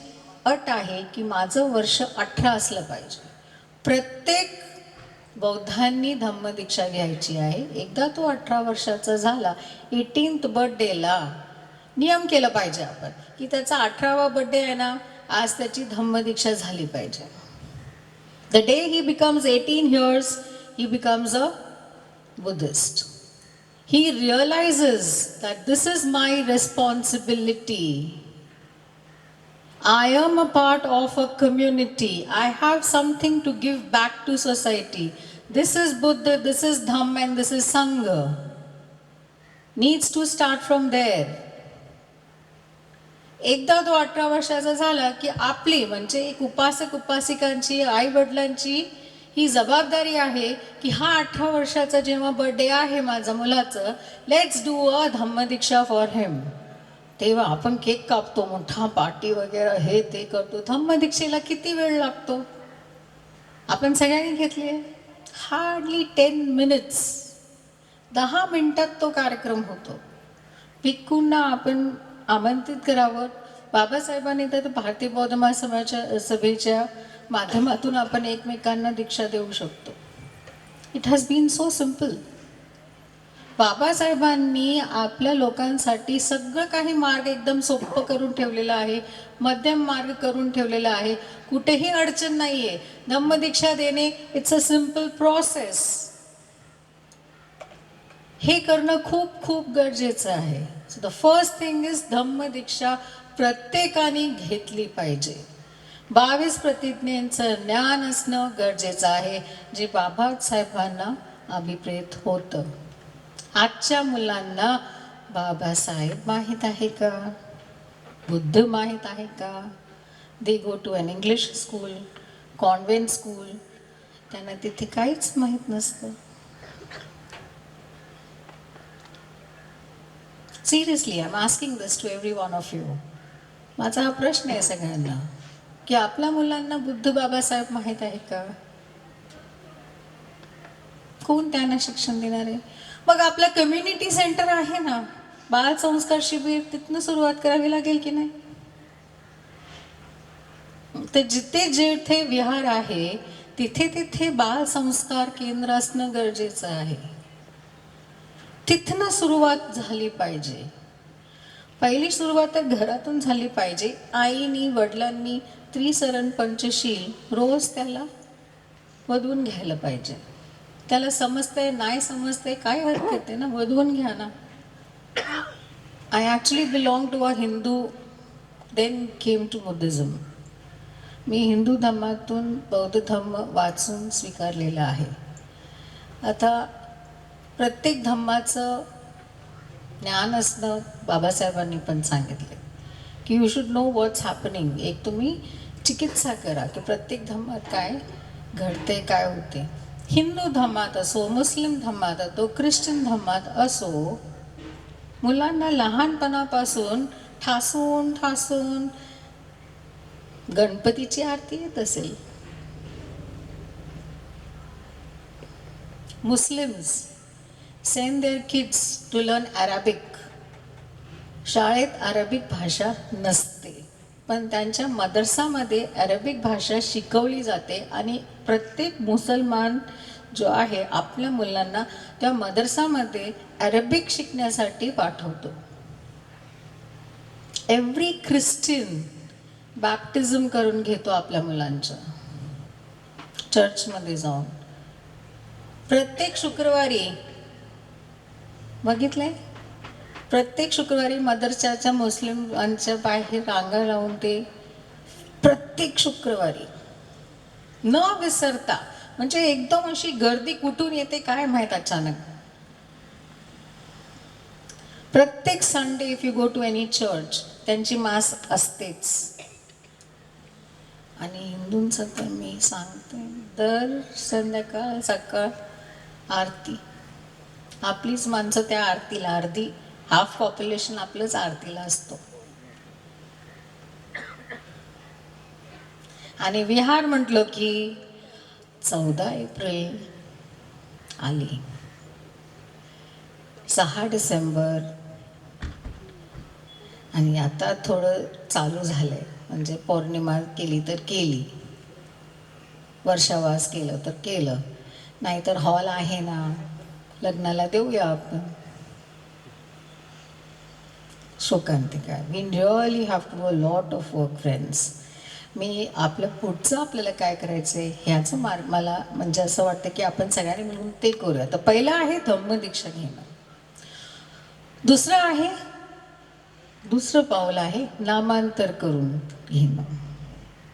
Speaker 8: अट आहे की माझं वर्ष 18 असलं पाहिजे. प्रत्येक बौद्धांनी धम्मदीक्षा घ्यायची आहे. एकदा तो 18 वर्षाचा झाला 18th बर्थडेला नियम केलं पाहिजे आपण की त्याचा 18वा बर्थडे आहे ना, आज त्याची धम्मदीक्षा झाली पाहिजे. The day he becomes 18 years he becomes a Buddhist. He realizes that this is my responsibility. I am a part of a community. I have something to give back to society. This is Buddha, this is Dhamma, and this is Sangha. Needs to start from there. एकदा तो 18 वर्षाचा झाला की आपली म्हणजे एक उपासक उपासिकांची आई वडिलांची ही जबाबदारी आहे की हा 18 वर्षाचा जेव्हा बर्थडे आहे माझ्या मुलाचं, लेट्स डू अ धम्मदीक्षा फॉर हिम. तेव्हा आपण केक कापतो, मोठा पार्टी वगैरे हे ते करतो. धम्मदीक्षेला किती वेळ लागतो? आपण सगळ्यांनी घेतली हार्डली 10 minutes. 10 मिनिटात तो कार्यक्रम होतो. भिक्खूंना आपण आमंत्रित करावं. बाबासाहेबांनी तर भारतीय बौद्ध महासभेच्या सभेच्या माध्यमातून आपण एकमेकांना दीक्षा देऊ शकतो. It has been so simple. बाबासाहेबांनी आपल्या लोकांसाठी सगळं काही मार्ग एकदम सोपं करून ठेवलेला आहे, मध्यम मार्ग करून ठेवलेला आहे. कुठेही अडचण नाही आहे. धम्मदीक्षा देणे इट्स अ सिम्पल प्रोसेस. हे करणं खूप खूप गरजेचं आहे. So the first thing is धम्मदीक्षा प्रत्येकाने घेतली पाहिजे. 22 प्रतिज्ञांचं ज्ञान असणं गरजेचं आहे, जे बाबासाहेबांना अभिप्रेत होतं. आजच्या मुलांना बाबासाहेब माहीत आहे का? बुद्ध माहीत आहे का? They go to an English school, convent school, त्यांना तिथे काहीच माहीत नसतं. Seriously I am asking this to every one of you. माझा हा प्रश्न आहे सगळ्यांना की आपल्या मुलांना बुद्ध बाबासाहेब माहीत आहे का? कोण त्यांना शिक्षण देणार आहे? मग आपलं कम्युनिटी सेंटर आहे ना, बाल संस्कार शिबिर, तिथनं सुरुवात करावी लागेल की नाही? तर जिथे जिथे विहार आहे तिथे तिथे बाल संस्कार केंद्र असणं गरजेचं आहे. तिथनं सुरुवात झाली पाहिजे. पहिली सुरुवात तर घरातून झाली पाहिजे. आईनी वडिलांनी त्रिसरण पंचशील रोज त्याला वधवून घ्यायला पाहिजे. त्याला समजतंय नाही समजतंय काय हरकत आहे ना, वधवून घ्या ना. I actually belong to a Hindu, then came to Buddhism. मी हिंदू धर्मातून बौद्ध धर्म वाचून स्वीकारलेला आहे. आता प्रत्येक धर्माचं ज्ञान असणं बाबासाहेबांनी पण सांगितले की you should know what's happening. एक तुम्ही चिकित्सा करा की प्रत्येक धर्मात काय घडते, काय होते. हिंदू धर्मात असो, मुस्लिम धर्मात असो, ख्रिश्चन धर्मात असो, मुलांना लहानपणापासून ठासून ठासून गणपतीची आरती येत असेल. Muslims send their kids to learn Arabic. शाळेत अरेबिक भाषा नसते, पण त्यांच्या मदरसामध्ये अरेबिक भाषा शिकवली जाते आणि प्रत्येक मुसलमान जो आहे आपल्या मुलांना त्या मदरसामध्ये अरेबिक शिकण्यासाठी पाठवतो. एव्हरी ख्रिश्चन बॅप्टिझम करून घेतो आपल्या मुलांच्या चर्चमध्ये जाऊन. प्रत्येक शुक्रवारी बघितलंय, प्रत्येक शुक्रवारी मदरसाच्या मुस्लिमांच्या बाहेर रांगा लावून ते प्रत्येक शुक्रवारी न विसरता, म्हणजे एकदम अशी गर्दी कुठून येते काय माहीत अचानक. प्रत्येक Sunday if you go to any church त्यांची मास असतेच. आणि हिंदूंचं तर मी सांगते दर संध्याकाळ सकाळ आरती आपलीच माणसं त्या आरतीला, अर्धी हाफ पॉप्युलेशन आपलंच आरतीला असतो. आणि विहार म्हटलं की 14 एप्रिल आली, 6 डिसेंबर, आणि आता थोडं चालू झालंय, म्हणजे पौर्णिमा केली तर केली, वर्षावास केलं तर केलं, नाहीतर हॉल आहे ना, लग्नाला देऊया आपण. शोकांतिका. We really have to a lot of work friends. मी आपलं पुढचं आपल्याला काय करायचं आहे ह्याचं मला म्हणजे असं वाटतं की आपण सगळ्यांनी मिळून ते करूया. तर पहिलं आहे धम्मदीक्षा घेणं. दुसरं पाऊल आहे नामांतर करून घेणं.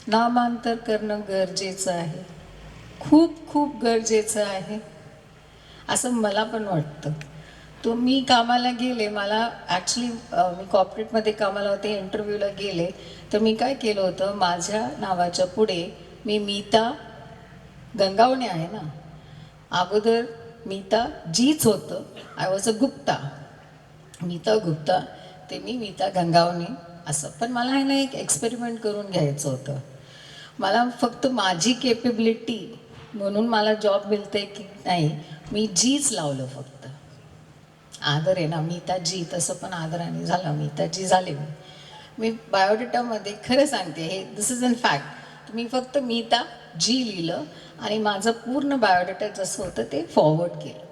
Speaker 8: नामांतर करणं गरजेचं आहे, खूप खूप गरजेचं आहे असं मला पण वाटतं. तो मी कामाला गेले, मला ॲक्च्युली मी कॉर्पोरेटमध्ये कामाला होते, इंटरव्ह्यूला गेले, तर मी काय केलं होतं, माझ्या नावाच्या पुढे मी मीता गंगावणे आहे ना, अगोदर मीता जीच होतं, आय वॉज अ गुप्ता, मीता गुप्ता, ते मी मीता गंगावणे असं. पण मला आहे ना एक एक्सपेरिमेंट करून घ्यायचं होतं. मला फक्त माझी केपेबिलिटी म्हणून मला जॉब मिळते की नाही, मी जीच लावलं फक्त. आदर आहे ना, मीता जी, तसं पण आदराने झालं, मीता जी झाले. मी बायोडेटामध्ये खरं सांगते, हे दिस इज इन फॅक्ट, मी फक्त मीता जी लिहिलं आणि माझं पूर्ण बायोडेटा जसं होतं ते फॉरवर्ड केलं.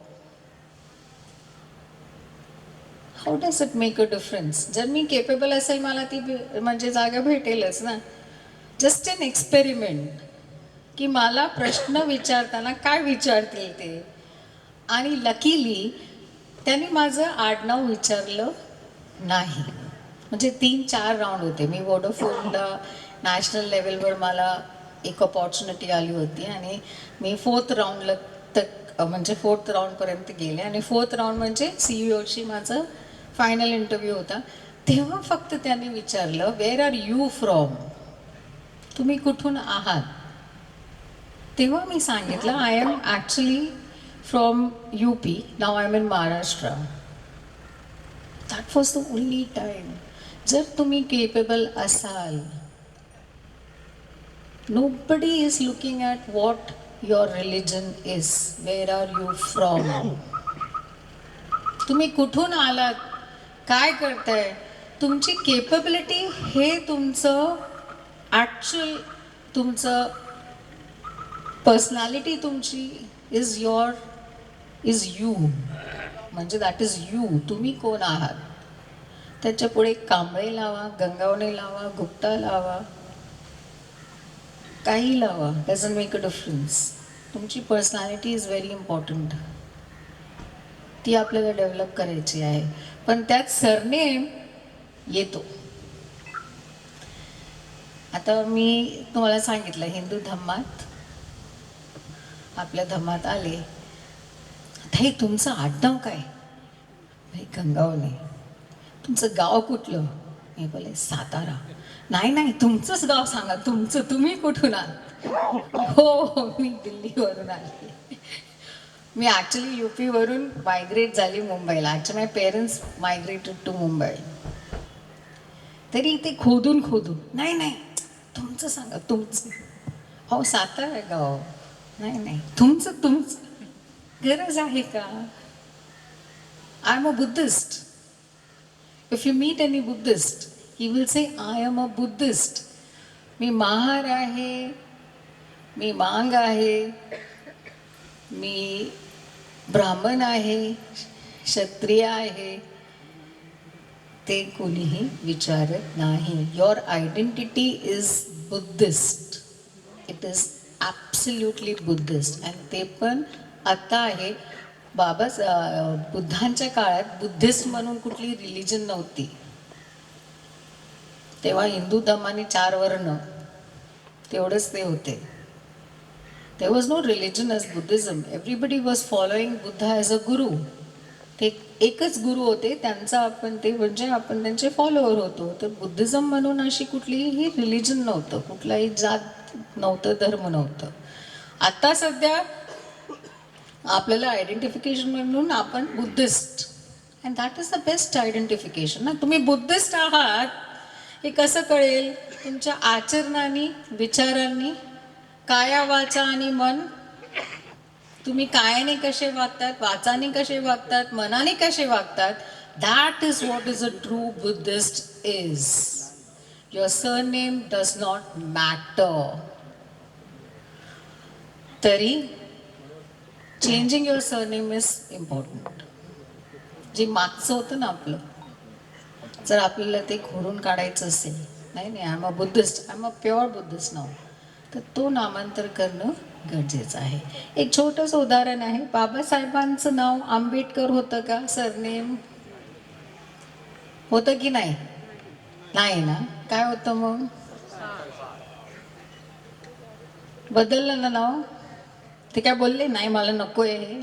Speaker 8: How does it make a difference? जर मी केपेबल असेल, मला ती म्हणजे जागा भेटेलच ना. जस्ट एन एक्सपेरिमेंट, की मला प्रश्न विचारताना काय विचारतील ते. आणि लकीली त्यांनी माझं आडनाव विचारलं नाही. म्हणजे 3-4 राऊंड होते. मी वोडाफोनला नॅशनल लेवलवर मला एक अपॉर्च्युनिटी आली होती आणि मी 4th राऊंडला म्हणजे 4th राऊंडपर्यंत गेले. आणि 4th राऊंड म्हणजे CEO माझं फायनल इंटरव्ह्यू होता. तेव्हा फक्त त्यांनी विचारलं, वेअर आर यू फ्रॉम? तुम्ही कुठून आहात? तेव्हा मी सांगितलं, I am actually from UP, now I am in Maharashtra. That was the only time. जर तुम्ही केपेबल असाल, nobody is looking at what your religion is, where are you from, तुम्ही कुठून आलात, काय करताय, तुमची केपेबिलिटी हे तुमचं ॲक्च्युअल, तुमचं पर्सनॅलिटी तुमची इज यू, म्हणजे दॅट इज यू. तुम्ही कोण आहात, त्याच्या पुढे कांबळे लावा, गंगावणे लावा, गुप्ता लावा, काही लावा, डझंट मेक अ डिफरन्स. तुमची पर्सनॅलिटी इज व्हेरी इम्पॉर्टंट. ती आपल्याला डेव्हलप करायची आहे. पण त्यात सरनेम येतो. आता मी तुम्हाला सांगितलं, हिंदू धम्मात, आपल्या धम्मात आले, आता हे तुमचं आडनाव काय? भाई गंगावणे. तुमचं गाव कुठलं? मी बोले सातारा. नाही, तुमचंच गाव सांगा, तुम्ही कुठून आहात? हो, मी दिल्लीवरून आले. मी ॲक्च्युली UP-वरून मायग्रेट झाली मुंबईला. Actually my parents migrated to Mumbai. तरी ते खोदून नाही, तुमचं सांगा, तुमचं. हो, सातारा गाव. नाही, तुमचं गरज आहे का? I am a Buddhist. If you meet any Buddhist, he will say I am a Buddhist. मी महार आहे, मी मांग आहे, मी ब्राह्मण आहे, क्षत्रिय आहे, ते कोणीही विचारत नाही. Your identity is Buddhist. It is absolutely Buddhist. आणि ते पण आता आहे. बुद्धांच्या काळात बुद्धिस्ट म्हणून कुठली रिलिजन नव्हती. तेव्हा हिंदू धर्माने 4 वर्ण, तेवढंच ते होते. There was no religion as Buddhism. Everybody was following Buddha as a guru. ते एकच गुरु होते, त्यांचा आपण ते म्हणजे आपण त्यांचे फॉलोअर होतो. तर बुद्धिझम म्हणून अशी कुठलीही रिलिजन नव्हतं, कुठलाही जात नव्हतं, धर्म नव्हतं. आता सध्या आपल्याला आयडेंटिफिकेशन म्हणून आपण Buddhist, and that is the best identification ना. तुम्ही बुद्धिस्ट आहात हे कसं कळेल? तुमच्या आचरणाने, विचारांनी, काया वाचा आणि मन. तुम्ही कायाने कसे वागतात, वाचाने कसे वागतात, मनाने कसे वागतात, that is what is a true Buddhist is. Your surname does not matter. तरी changing your surname is important. जे मागचं होतं ना आपलं, जर आपल्याला ते खोडून काढायचं असेल, नाही I am a Buddhist, I am a pure Buddhist नाव, तर तो नामांतर करणं गरजेचं आहे. एक छोटंसं उदाहरण आहे. बाबासाहेबांचं नाव आंबेडकर होतं का? सरनेम होतं की नाही? नाही ना. काय होतं मग? बदललं ना नाव. ते काय बोलले नाही मला नको आहे,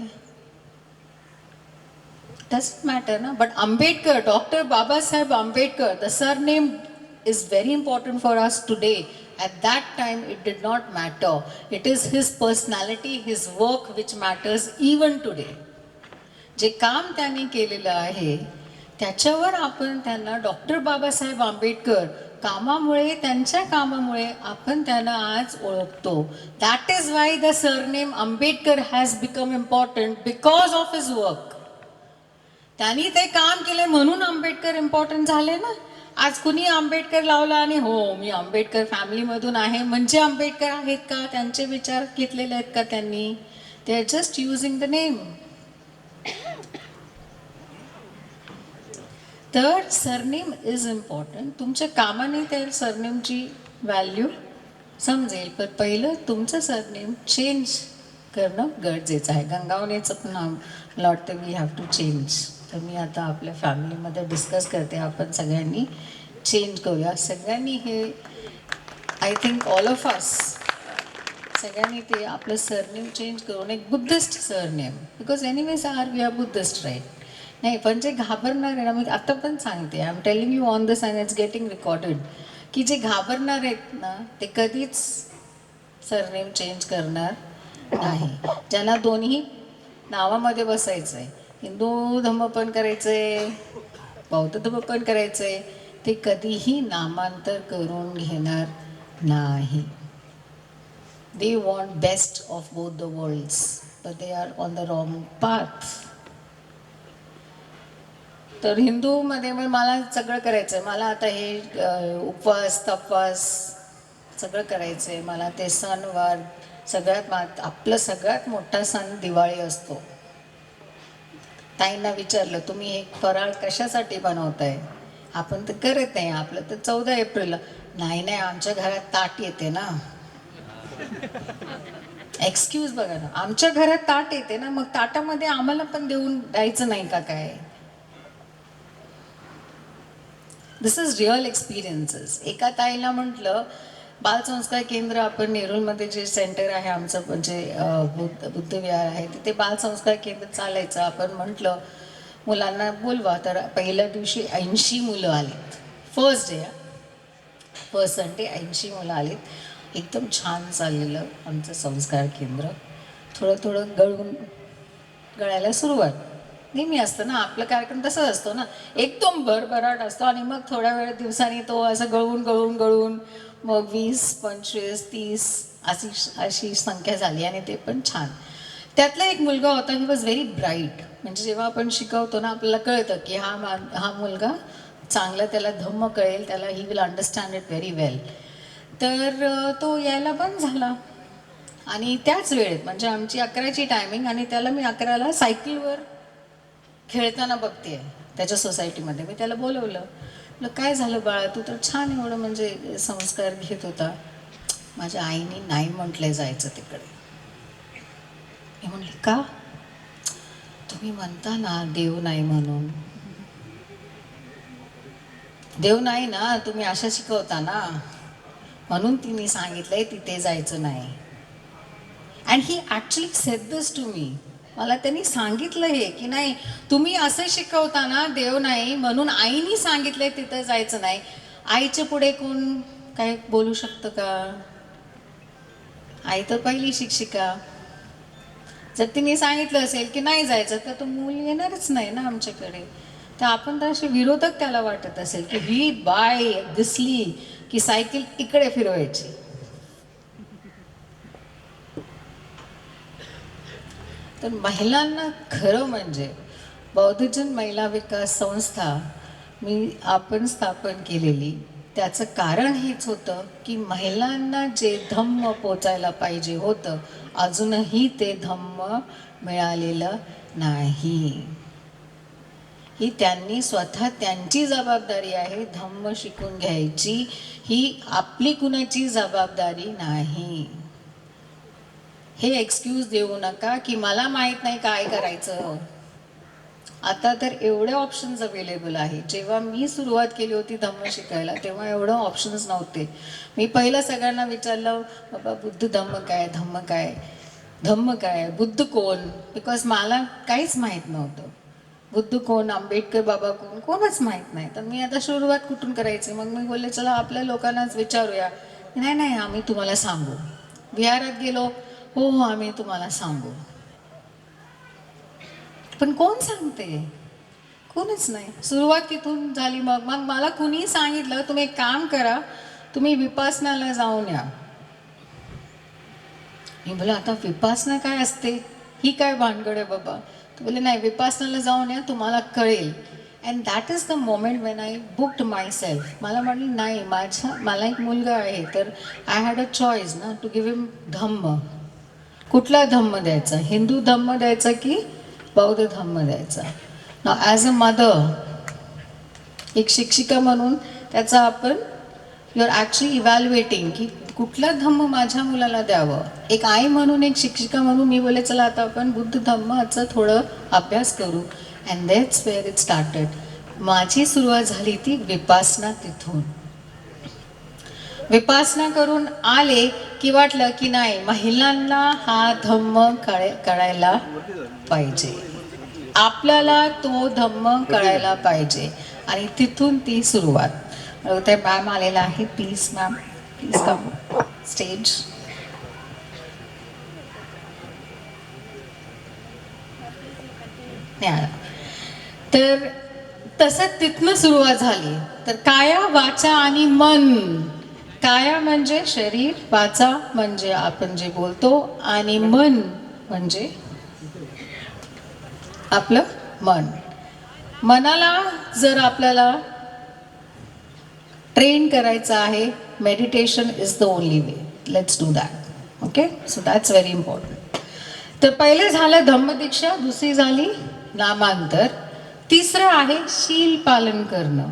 Speaker 8: डजंट मॅटर ना. But Ambedkar, doctor Babasaheb Ambedkar, the surname is very important for us today. At that time it did not matter. It is his personality, his work which matters even today. जे काम त्यांनी केलेलं आहे त्याच्यावर आपण त्यांना डॉक्टर बाबासाहेब आंबेडकर कामामुळे, त्यांच्या कामामुळे आपण त्यांना आज ओळखतो. That is why the surname Ambedkar has become important because of his work. त्यांनी ते काम केले म्हणून आंबेडकर इम्पॉर्टंट झाले ना. आज कुणी आंबेडकर लावला आणि हो मी आंबेडकर फॅमिलीमधून आहे म्हणजे आंबेडकर आहेत का? त्यांचे विचार घेतलेले आहेत का त्यांनी? They are just using the name. तर सरनेम इज इम्पॉर्टंट. तुमच्या कामाने त्या सरनेमची व्हॅल्यू समजेल. पण पहिलं तुमचं सरनेम चेंज करणं गरजेचं आहे. गंगावणेचं पण नाव मला वाटतं वी हॅव टू चेंज. तर मी आता आपल्या फॅमिलीमध्ये डिस्कस करते, आपण सगळ्यांनी चेंज करूया. सगळ्यांनी हे I think all of us सगळ्यांनी ते आपलं सरनेम चेंज करून एक Buddhist surname, because anyways we are Buddhist right. नाही पण जे घाबरणार आहे ना, मी आता पण सांगते, I am telling you on this and it's getting recorded, की जे घाबरणार आहेत ना ते कधीच सरनेम चेंज करणार नाही. ज्यांना दोन्ही नावामध्ये बसायचं आहे, हिंदू धर्म पण करायचं आहे, बौद्ध धर्म पण करायचं आहे, ते कधीही नामांतर करून घेणार नाही. They want best of both the worlds but they are on the wrong path. तर हिंदूमध्ये मग मला सगळं करायचं आहे, मला आता हे उपवास तपवास सगळं करायचं आहे, मला ते सणवार आपलं सगळ्यात मोठा सण दिवाळी असतो. ताईंना विचारलं तुम्ही हे फराळ कशासाठी बनवताय? आपण तर करत नाही, आपलं तर 14 एप्रिलला. नाही आमच्या घरात ताट येते ना. एक्सक्यूज बघा ना, आमच्या घरात ताट येते ना, मग ताटामध्ये आम्हाला पण द्यायचं नाही का काय? दिस इज रिअल एक्सपिरियन्सेस. एका ताईला म्हटलं बालसंस्कार केंद्र, आपण नेरूळमध्ये जे सेंटर आहे आमचं, म्हणजे बुद्धविहार आहे, तिथे बालसंस्कार केंद्र चालायचं. आपण म्हटलं मुलांना बोलवा, तर पहिल्या दिवशी 80 मुलं आलीत. फर्स्ट संडे 80 मुलं आलीत. एकदम छान चाललेलं आमचं संस्कार केंद्र. थोडं गळायला सुरुवात. नेहमी असतं ना आपलं कार्यक्रम, तसंच असतो ना, एकदम भरभराट असतो आणि मग थोड्या वेळ दिवसांनी तो असं गळून मग 20, 25, 30 अशी संख्या झाली आणि ते पण छान. त्यातला एक मुलगा होता, ही वॉज व्हेरी ब्राईट. म्हणजे जेव्हा आपण शिकवतो ना आपल्याला कळतं की हा मुलगा चांगला, त्याला धम्म कळेल, त्याला he will understand it very well. तर तो यायला पण झाला आणि त्याच वेळेत, म्हणजे आमची 11ची टायमिंग आणि त्याला मी 11ला सायकलवर खेळताना बघते त्याच्या सोसायटीमध्ये. मी त्याला बोलवलं, काय झालं बाळा, तू तर छान एवढं म्हणजे संस्कार घेत होता. माझ्या आईने नाही म्हटलंय जायचं तिकडे. मी म्हणले का? तुम्ही म्हणता ना देव नाही म्हणून. देव नाही ना, तुम्ही अशा शिकवता ना, म्हणून तिने सांगितलंय तिथे जायचं नाही. And he actually said this to me. मला त्यांनी सांगितलं हे की नाही तुम्ही असं शिकवता ना, देव नाही म्हणून आईनी सांगितलंय तिथं जायचं नाही. आईच्या पुढे कोण काय बोलू शकतं का? आई तर पहिली शिक्षिका. जर तिने सांगितलं असेल की नाही जायचं तर तो मूल येणारच नाही ना आमच्याकडे. तर आपण तर असे विरोधक त्याला वाटत असेल की ही बाय दिसली की सायकल इकडे फिरवायची. तर महिलांना खरं म्हणजे बौद्धजन महिला विकास संस्था आपण स्थापन केलेली, त्याचं कारण हेच होतं की महिलांना जे धम्म पोचायला पाहिजे होतं अजूनही ते धम्म मिळालेलं नाही. ही त्यांनी स्वतः त्यांची जबाबदारी आहे धम्म शिकून घ्यायची, ही आपली कुणाची जबाबदारी नाही. हे एक्सक्यूज देऊ नका की मला माहीत नाही काय करायचं. आता तर एवढे ऑप्शन्स अवेलेबल आहे. जेव्हा मी सुरुवात केली होती धम्म शिकायला तेव्हा एवढं ऑप्शन्स नव्हते. मी पहिलं सगळ्यांना विचारलं बाबा बुद्ध धम्म काय, धम्म काय, धम्म काय, बुद्ध कोण, बिकॉज मला काहीच माहीत नव्हतं. बुद्ध कोण, आंबेडकर बाबा कोण, कोणच माहीत नाही. तर मी आता सुरुवात कुठून करायची. मग मी बोलले चला आपल्या लोकांनाच विचारूया. नाही नाही आम्ही तुम्हाला सांगू. विहारात गेलो, हो हो आम्ही तुम्हाला सांगू. पण कोण सांगते, कोणच नाही. सुरुवात तिथून झाली. मग मग मला कुणी सांगितलं तुम्ही एक काम करा, तुम्ही विपासनाला जाऊन या. मी बोला आता विपासना काय असते, ही काय भानगड आहे बाबा. तर बोले नाही विपासनाला जाऊन या तुम्हाला कळेल. And that is the moment when I booked my self. मला म्हटलं नाही मला एक मुलगा आहे तर आय हॅड अ चॉईस ना टू गिव्ह हिम धम्म. कुठला धम्म द्यायचा, हिंदू धम्म द्यायचा की बौद्ध धम्म द्यायचा. ना ॲज अ मदर, एक शिक्षिका म्हणून त्याचा आपण यू आर ॲक्च्युली इव्हॅल्युएटिंग की कुठला धम्म माझ्या मुलाला द्यावं. एक आई म्हणून, एक शिक्षिका म्हणून मी बोले चला आता आपण बुद्ध धम्माचं थोडं अभ्यास करू. And that's where it started. माझी सुरुवात झाली ती विपासना तिथून. विपासना करून आले की वाटलं की नाही महिलांना हा धम्म कळायला पाहिजे, आपल्याला तो धम्म कळायला पाहिजे. आणि तिथून ती सुरुवात. ते मॅम आलेला आहे, please ma'am please come stage. तर तसं तिथनं सुरुवात झाली. तर काया वाचा आणि मन. काया म्हणजे शरीर, वाचा म्हणजे आपण जे बोलतो आणि मन म्हणजे आपलं मन. मनाला जर आपल्याला ट्रेन करायचं आहे, meditation is the only way. Let's do that. Okay, so that's very important. तर पहिले झालं धम्मदीक्षा, दुसरी झाली नामांतर, तिसरं आहे शील पालन करणं.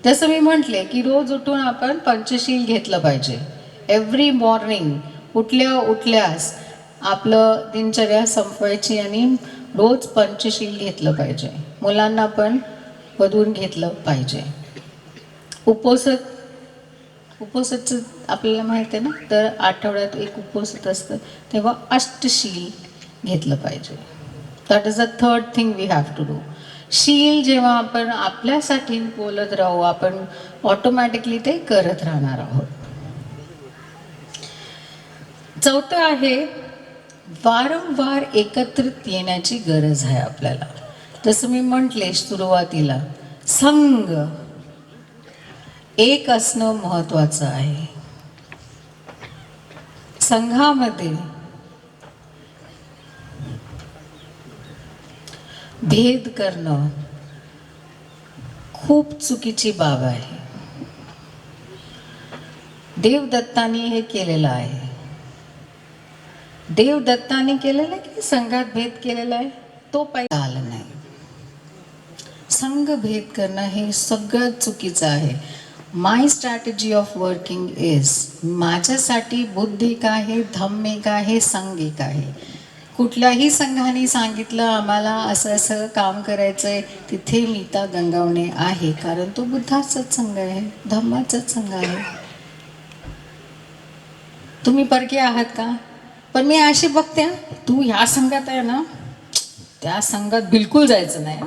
Speaker 8: जसं मी म्हटले की रोज उठून आपण पंचशील घेतलं पाहिजे. एव्हरी मॉर्निंग उठल्यास आपलं दिनचर्या संपवायची आणि रोज पंचशील घेतलं पाहिजे. मुलांना पण वधून घेतलं पाहिजे. उपोषणचं आपल्याला माहिती आहे ना, तर आठवड्यात एक उपोषण असतं तेव्हा अष्टशील घेतलं पाहिजे. That is the third thing we have to do. शील जेव्हा आपण आपल्यासाठी बोलत राहू आपण ऑटोमॅटिकली ते करत राहणार आहोत. चौथं आहे वारंवार एकत्रित येण्याची गरज आहे आपल्याला. जसं मी म्हटले सुरुवातीला, संघ एक असणं महत्वाचं आहे. संघामध्ये भेद करणं खूप चुकीची बाब आहे. देवदत्तानी हे केलेलं आहे. देवदत्तानी केलेलं आहे की संघात भेद केलेला आहे, तो पहिला आला नाही. संघ भेद करणं हे सगळ्यात चुकीचं आहे. माय स्ट्रॅटेजी ऑफ वर्किंग इज, माझ्यासाठी बुद्ध एक आहे, धम्म एक आहे, संघ एक आहे. कुठल्याही संघाने सांगितलं आम्हाला असं असं काम करायचं आहे, तिथे मीता गंगावणे आहे, कारण तो बुद्धाचाच संघ आहे, धम्माचाच संघ आहे. तुम्ही परके आहात का? पण मी अशी बघते, तू ह्या संघात आहे ना, त्या संघात बिलकुल जायचं नाही,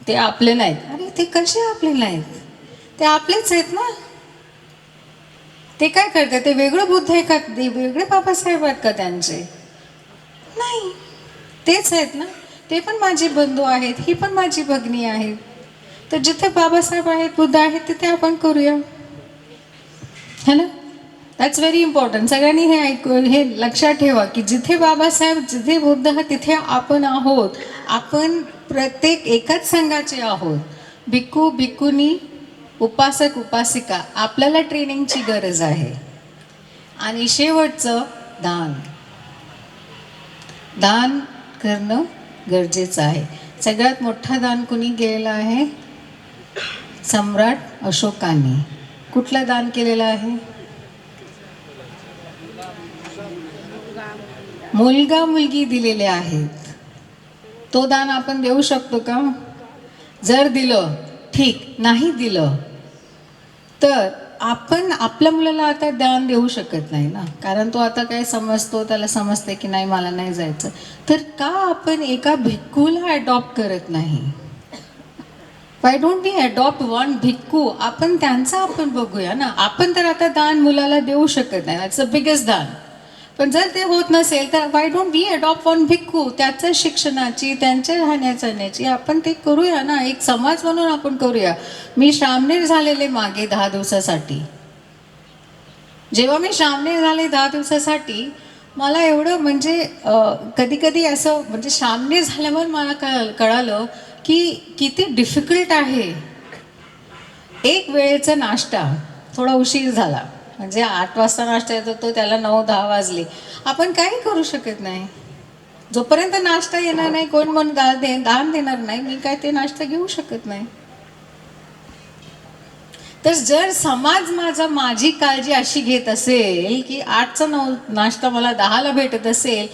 Speaker 8: ते आपले नाहीत. अरे ते कसे आपले नाहीत? ते आपलेच आहेत ना. ते काय करतात? ते वेगळं बुद्ध आहे का? ते वेगळे बाबासाहेब आहेत का त्यांचे? नाही, तेच आहेत ना, ते पण माझे बंधू आहेत, ही पण माझी भगिनी आहेत. तर जिथे बाबासाहेब आहेत, बुद्ध आहेत, तिथे आपण करूया, है ना. That's very important. सगळ्यांनी हे लक्षात ठेवा की जिथे बाबासाहेब, जिथे बुद्ध आहे, तिथे आपण आहोत. आपण प्रत्येक एकाच संघाचे आहोत. भिक्खू भिक्खुनी, उपासक उपासिका, आपल्याला ट्रेनिंगची गरज आहे. आणि शेवटचं दान. दान करणं गरजेचं आहे. सगळ्यात मोठं दान कुणी केलेलं आहे? सम्राट अशोकांनी. कुठलं दान केलेलं आहे? मुलगा मुलगी दिलेले आहेत. तो दान आपण देऊ शकतो का? जर दिलं ठीक, नाही दिलं तर आपण आपल्या मुलाला आता दान देऊ शकत नाही ना, कारण तो आता काय समजतो, त्याला समजते की नाही मला नाही जायचं. तर का आपण एका भिक्खूला अडॉप्ट करत नाही? Why don't we adopt one bhikkhu? आपण त्यांचा आपण बघूया ना. आपण तर आता दान मुलाला देऊ शकत नाही, दॅट्स द बिगेस्ट दान. पण जर ते होत नसेल तर why don't we adopt one bhikkhu? त्याच्या शिक्षणाची, त्यांच्या राहण्याची आपण ते करूया ना. एक समाज म्हणून आपण करूया. मी श्रामणेर झालेले मागे 10 दिवसासाठी. जेव्हा मी श्रामणेर झाले 10 दिवसासाठी, मला एवढं म्हणजे कधी कधी असं म्हणजे श्रामणेर झाल्यावर मला कळालं की किती डिफिकल्ट आहे. एक वेळेचा नाश्ता थोडा उशीर झाला, म्हणजे 8 वाजता नाश्ता येतो तो, त्याला 9-10 वाजले. आपण काही करू शकत नाही. जोपर्यंत नाश्ता येणार नाही, कोण मला दान देणार नाही, मी काय ते नाश्ता घेऊ शकत नाही. तर जर समाज माझी काळजी अशी घेत असेल की 8चा नाश्ता मला 10ला भेटत असेल,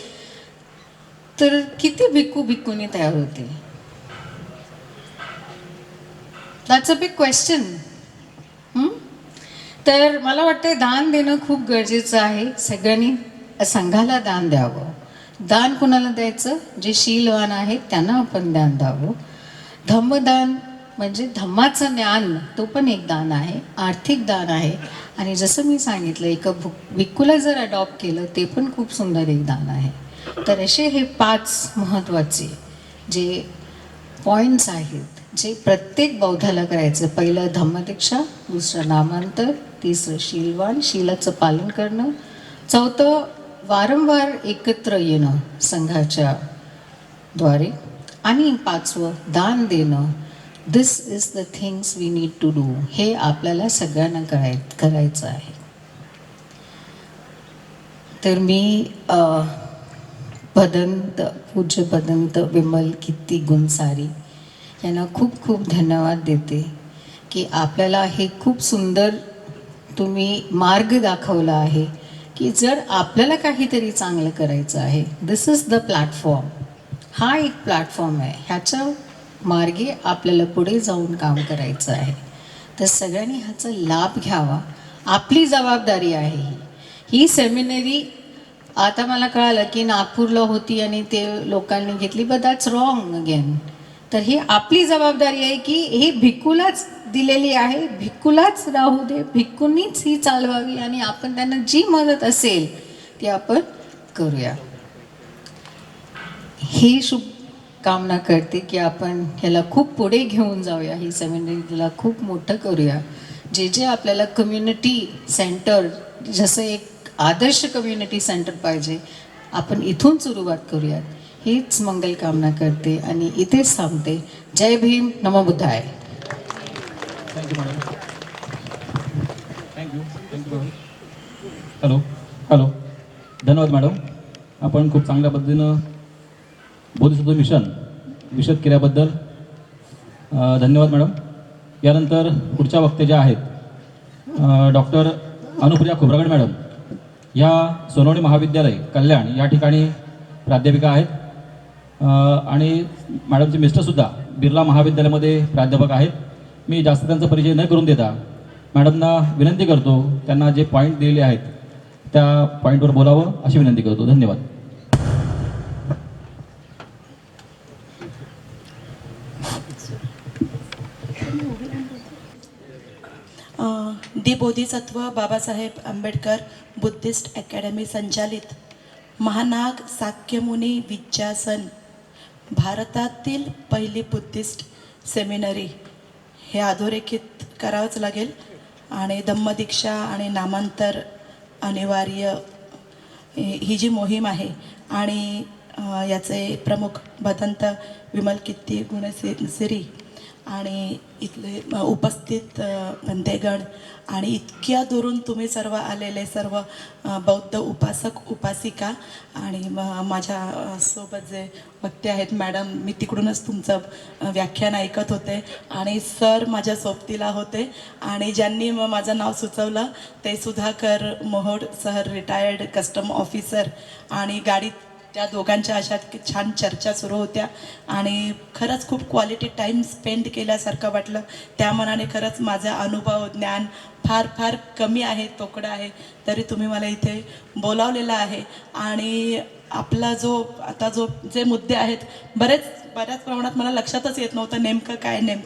Speaker 8: तर किती भिक्खू भिक्खुनी तयार होतील? That's a big question. तर मला वाटतं दान देणं खूप गरजेचं आहे. सगळ्यांनी संघाला दान द्यावं. दान कुणाला द्यायचं? जे शीलवान आहेत त्यांना आपण दान द्यावं. धम्मदान म्हणजे धम्माचं ज्ञान, तो पण एक दान आहे, आर्थिक दान आहे. आणि जसं मी सांगितलं, एका भिक्खूला जर अडॉप्ट केलं, ते पण खूप सुंदर एक दान आहे. तर असे हे 5 महत्त्वाचे जे पॉईंट्स आहेत, जे प्रत्येक बौद्धाला करायचं. पहिलं धम्मदीक्षा, दुसरं नामांतर, तिसरं शीलवान, शीलाचं पालन करणं, चौथं वारंवार एकत्र येणं संघाच्या द्वारे, आणि 5वं दान देणं. This is the things we need to do. हे आपल्याला सगळ्यांना करायचं आहे. तर मी पूज्य भदंत विमल कीर्ती गुणसारी यांना खूप खूप धन्यवाद देते की आपल्याला हे खूप सुंदर तुम्ही मार्ग दाखवला आहे की जर आपल्याला काहीतरी चांगलं करायचं आहे, दिस इज द प्लॅटफॉर्म. हा एक प्लॅटफॉर्म आहे, ह्याच्या मार्गे आपल्याला पुढे जाऊन काम करायचं आहे. तर सगळ्यांनी ह्याचा लाभ घ्यावा. आपली जबाबदारी आहे ही सेमिनरी. आता मला कळालं की नागपूरला होती आणि ते लोकांनी घेतली, बट दॅट्स रॉंग अगेन. तर ही आपली जबाबदारी आहे की ही भिक्खूलाच दिलेली आहे, भिक्खूलाच राहू दे, भिक्खूंनीच ही चालवावी, आणि आपण त्यांना जी मदत असेल ती आपण करूया. ही शुभकामना करते की आपण ह्याला खूप पुढे घेऊन जाऊया. ही सेमिनरीला खूप मोठं करूया. जे जे आपल्याला कम्युनिटी सेंटर, जसं एक आदर्श कम्युनिटी सेंटर पाहिजे, आपण इथून सुरुवात करूयात. हीच मंगल कामना करते आणि इथेच थांबते. जय भीम, नमो बुद्धाय.
Speaker 6: Thank you madam. Thank you madam. Hello. धन्यवाद मॅडम. आपण खूप चांगल्या पद्धतीनं बोधिसत्व मिशन विशद केल्याबद्दल धन्यवाद मॅडम. यानंतर पुढच्या वक्ते ज्या आहेत डॉक्टर अनुप्रिया खोब्रागडे मॅडम, ह्या सोनवणे महाविद्यालय कल्याण या ठिकाणी प्राध्यापिका आहेत, आणि मॅडमचे मिस्टरसुद्धा बिर्ला महाविद्यालयामध्ये प्राध्यापक आहेत. मी जास्त त्यांचा परिचय न करून देता मॅडमना विनंती करतो, त्यांना जे पॉईंट दिलेले आहेत त्या पॉईंटवर बोलावं अशी विनंती करतो. धन्यवाद.
Speaker 9: दी बोधिसत्व बाबासाहेब आंबेडकर बुद्धिस्ट अकॅडमी संचालित महानाग साक्यमुनी विद्यासन भारतातील पहिली बुद्धिस्ट सेमिनरी हे अधोरेखित करावंच लागेल आणि धम्मदीक्षा आणि नामांतर अनिवार्य ही जी मोहीम आहे आणि याचे प्रमुख भदंत विमल कीर्ती गुणसिरी आणि इथले उपस्थित बंदेगण आणि इतक्या दुरून तुम्ही सर्व आलेले सर्व बौद्ध उपासक उपासिका आणि माझ्या सोबत जे वक्ते आहेत मॅडम, मी तिकडूनच तुमचं व्याख्यान ऐकत होते आणि सर माझ्या सोबतीला होते आणि ज्यांनी माझं नाव सुचवलं ते Sudhakar Mohod sir, retired custom officer आणि गाडीत त्या दोघांच्या अशा छान चर्चा सुरू होत्या आणि खरंच खूप क्वालिटी टाईम स्पेंड केल्यासारखं वाटलं. त्या मनाने खरंच माझा अनुभव ज्ञान फार फार कमी आहे, तोकडं आहे, तरी तुम्ही मला इथे बोलावलेलं आहे आणि आपला जे मुद्दे आहेत बऱ्याच प्रमाणात मला लक्षातच येत नव्हतं नेमकं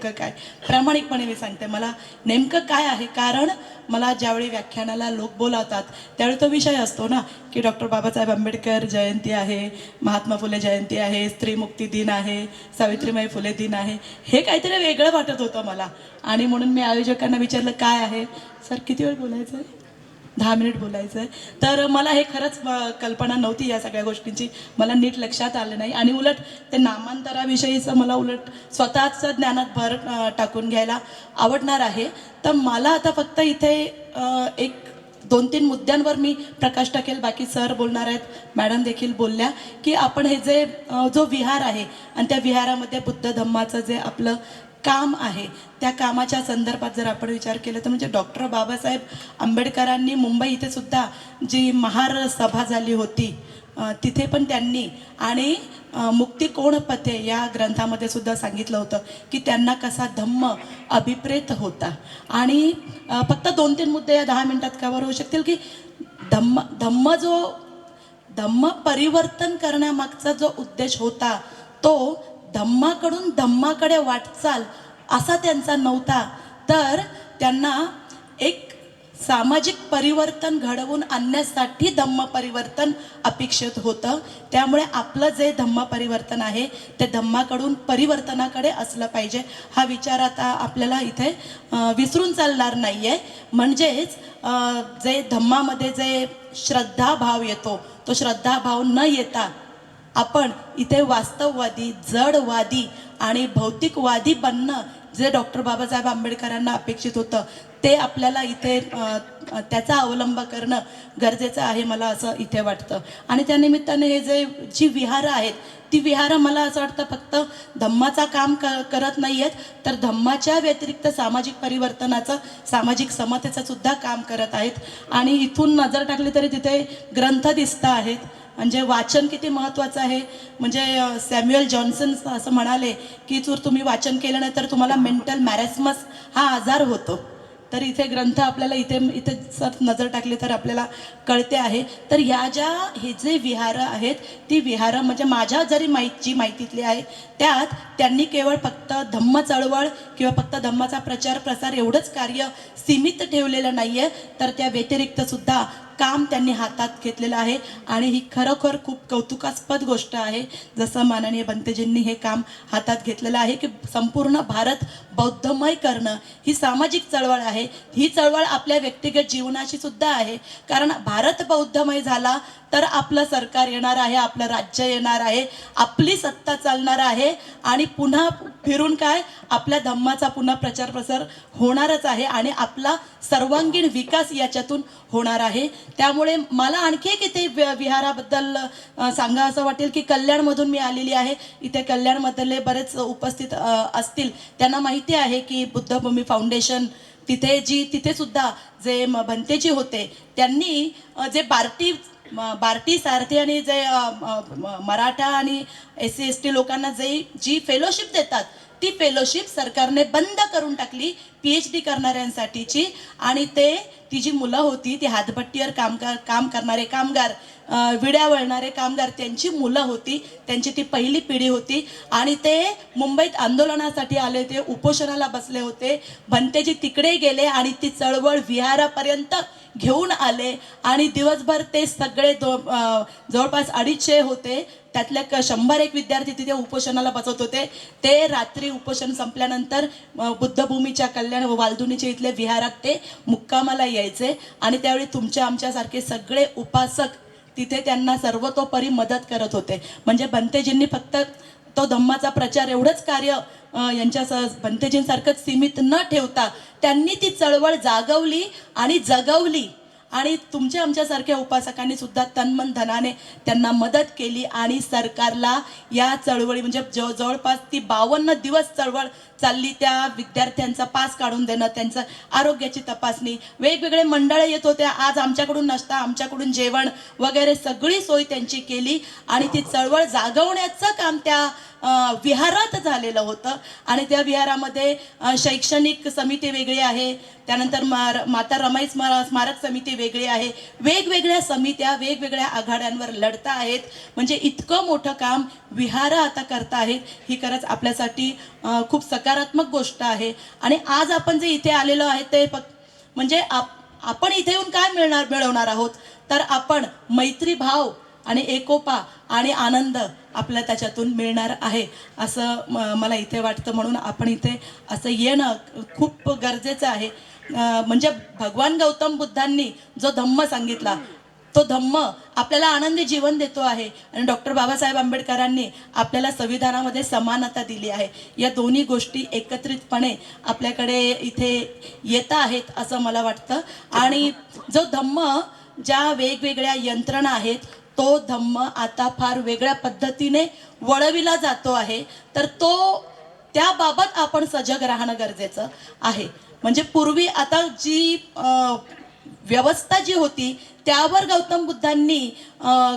Speaker 9: काय. प्रामाणिकपणे मी सांगते मला नेमकं काय आहे, कारण मला ज्यावेळी व्याख्यानाला लोक बोलावतात त्यावेळी तो विषय असतो ना की डॉक्टर बाबासाहेब आंबेडकर जयंती आहे, महात्मा फुले जयंती आहे, स्त्री मुक्ती दिन आहे, सावित्रीबाई फुले दिन आहे, हे काहीतरी वेगळं वाटत होतं मला आणि म्हणून मी आयोजकांना विचारलं काय आहे. सर किती वेळ बोलायचं आहे? 10 मिनिट बोलायचं आहे. तर मला हे खरंच कल्पना नव्हती या सगळ्या गोष्टींची, मला नीट लक्षात आलं नाही आणि उलट ते नामांतराविषयीचं मला उलट स्वतःचं ज्ञानात भर टाकून घ्यायला आवडणार आहे. तर मला आता फक्त इथे एक 2-3 मुद्द्यांवर मी प्रकाश टाकेल, बाकी सर बोलणार आहेत, मॅडम देखील बोलल्या की आपण हे जो विहार आहे आणि त्या विहारामध्ये बुद्ध धम्माचं जे आपलं काम आहे त्या कामाच्या संदर्भात जर आपण विचार केला तर म्हणजे डॉक्टर बाबासाहेब आंबेडकरांनी मुंबई इथे सुद्धा जी महार सभा झाली होती तिथे पण त्यांनी आणि मुक्ती कोण पथे या ग्रंथामध्ये सुद्धा सांगितलं होतं की त्यांना कसा धम्म अभिप्रेत होता आणि फक्त 2-3 मुद्दे या 10 मिनिटात कव्हर होऊ शकतील की धम्म परिवर्तन करण्यामागचा जो उद्देश होता तो धम्माकडून धम्माकडे वाटचाल असा त्यांचा नव्हता, तर त्यांना एक सामाजिक परिवर्तन घडवून आणण्यासाठी धम्म परिवर्तन अपेक्षित होतं. त्यामुळे आपलं जे धम्म परिवर्तन आहे ते धम्माकडून परिवर्तनाकडे असलं पाहिजे हा विचार आता आपल्याला इथे विसरून चालणार नाही आहे. म्हणजेच जे धम्मामध्ये जे श्रद्धाभाव येतो तो श्रद्धाभाव न येता आपण इथे वास्तववादी, जडवादी आणि भौतिकवादी बनणं जे डॉक्टर बाबासाहेब आंबेडकरांना अपेक्षित होतं ते आपल्याला इथे त्याचा अवलंब करणं गरजेचं आहे मला असं इथे वाटतं. आणि त्यानिमित्ताने हे जी विहारं आहेत ती विहारं मला असं वाटतं फक्त धम्माचा काम करत नाही आहेत तर धम्माच्या व्यतिरिक्त सामाजिक परिवर्तनाचं, सामाजिक समतेचं सुद्धा काम करत आहेत. आणि इथून नजर टाकली तरी तिथे ग्रंथ दिसत आहेत. म्हणजे वाचन किती महत्त्वाचं आहे. म्हणजे सॅम्युएल जॉन्सन असं म्हणाले की जर तुम्ही वाचन केलं नाही तर तुम्हाला मेंटल मॅरेस्मस हा आजार होतो. तर इथे ग्रंथ आपल्याला इथे जर नजर टाकली तर आपल्याला कळते आहे. तर हे जे विहारं आहेत ती विहारं म्हणजे माझ्या जरी जी माहितीतली आहे त्यात त्यांनी केवळ फक्त धम्म चळवळ किंवा फक्त धम्माचा प्रचार प्रसार एवढंच कार्य सीमित ठेवलेलं नाही आहे, तर त्या व्यतिरिक्त सुद्धा काम त्यांनी हातात घेतलेलं आहे आणि ही खरोखर खूप कौतुकास्पद गोष्ट आहे. जसं माननीय बंतेजींनी हे काम हातात घेतलेलं आहे की संपूर्ण भारत बौद्धमय करणं ही सामाजिक चळवळ आहे. ही चळवळ आपल्या व्यक्तिगत जीवनाशी सुद्धा आहे, कारण भारत बौद्धमय झाला तर आपलं सरकार येणार आहे, आपलं राज्य येणार आहे, आपली सत्ता चालणार आहे आणि पुन्हा फिरून काय आपल्या धम्माचा पुन्हा प्रचार प्रसार होणारच आहे आणि आपला सर्वांगीण विकास याच्यातून होणार आहे. त्यामुळे मला आणखी एक इथे विहाराबद्दल सांगा असं वाटेल की कल्याणमधून मी आलेली आहे. इथे कल्याणमधले बरेच उपस्थित असतील त्यांना माहिती आहे की बुद्धभूमी फाउंडेशन तिथे सुद्धा जे भंतेजी होते त्यांनी जे बार्टी सारथी आणि जे मराठा आणि SC ST लोकांना जी फेलोशिप देतात ती फेलोशिप सरकारने बंद करून टाकली PhD करणाऱ्यांसाठीची. आणि ती जी मुलं होती ती हातभट्टीवर काम करणारे कामगार विड्या वळणारे कामगार त्यांची मुलं होती, त्यांची ती पहिली पिढी होती आणि ते मुंबईत आंदोलनासाठी आले होते, उपोषणाला बसले होते. भंतेजी तिकडे गेले आणि ती चळवळ विहारापर्यंत घेऊन आले आणि दिवसभर ते सगळे जवळपास 250 होते, त्यातल्या 101 विद्यार्थी तिथे उपोषणाला बसत होते. ते रात्री उपोषण संपल्यानंतर बुद्धभूमीच्या कल्याण वालधुनीच्या इथल्या विहारात ते मुक्कामाला यायचे आणि त्यावेळी तुमच्या आमच्यासारखे सगळे उपासक तिथे त्यांना सर्वतोपरी मदत करत होते. म्हणजे भंतेजींनी फक्त तो धम्माचा प्रचार एवढंच कार्य यांच्या भंतेजींसारखंच सीमित न ठेवता त्यांनी ती चळवळ जागवली आणि जगवली आणि तुमच्या आमच्यासारख्या उपासकांनी सुद्धा तन्मन धनाने त्यांना मदत केली आणि सरकारला या चळवळी म्हणजे जवळपास ती 52 दिवस चळवळ चालली. त्या विद्यार्थ्यांचा पास काढून देणं, त्यांचं आरोग्याची तपासणी, वेगवेगळे मंडळं येत होते, आज आमच्याकडून नाश्ता, आमच्याकडून जेवण वगैरे सगळी सोय त्यांची केली आणि ती चळवळ जागवण्याचं काम त्या विहारात झालेलं होतं. आणि त्या विहारामध्ये शैक्षणिक समिती वेगळी आहे, त्यानंतर माता रमाई स्मारक समिती वेगळी आहे, वेगवेगळ्या समित्या वेगवेगळ्या आघाड्यांवर लढता आहेत. म्हणजे इतकं मोठं काम विहार आता करता आहेत, ही खरंच आपल्यासाठी खूप सकारात्मक गोष्ट आहे. आणि आज आपण जे इथे आलेलो आहे ते म्हणजे आपण इथे येऊन काय मिळवणार आहोत तर आपण मैत्रीभाव आणि एकोपा आणि आनंद आपल्याला त्याच्यातून मिळणार आहे असं मला इथे वाटतं. म्हणून आपण इथे असं येणं खूप गरजेचं आहे. म्हणजे भगवान गौतम बुद्धांनी जो धम्म सांगितला तो धम्म आपल्याला आनंदी जीवन देतो आहे आणि डॉक्टर बाबासाहेब आंबेडकरांनी आपल्याला संविधानामध्ये समानता दिली आहे. या दोन्ही गोष्टी एकत्रितपणे आपल्याकडे इथे येत आहेत असं मला वाटतं. आणि जो धम्म ज्या वेगवेगळ्या यंत्रणा आहेत तो धम्म आता फार वेगळ्या पद्धतीने वळविला जातो आहे, तर त्याबाबत आपण सजग राहणं गरजेचं आहे. म्हणजे पूर्वी आता जी व्यवस्था जी होती त्यावर गौतम बुद्धांनी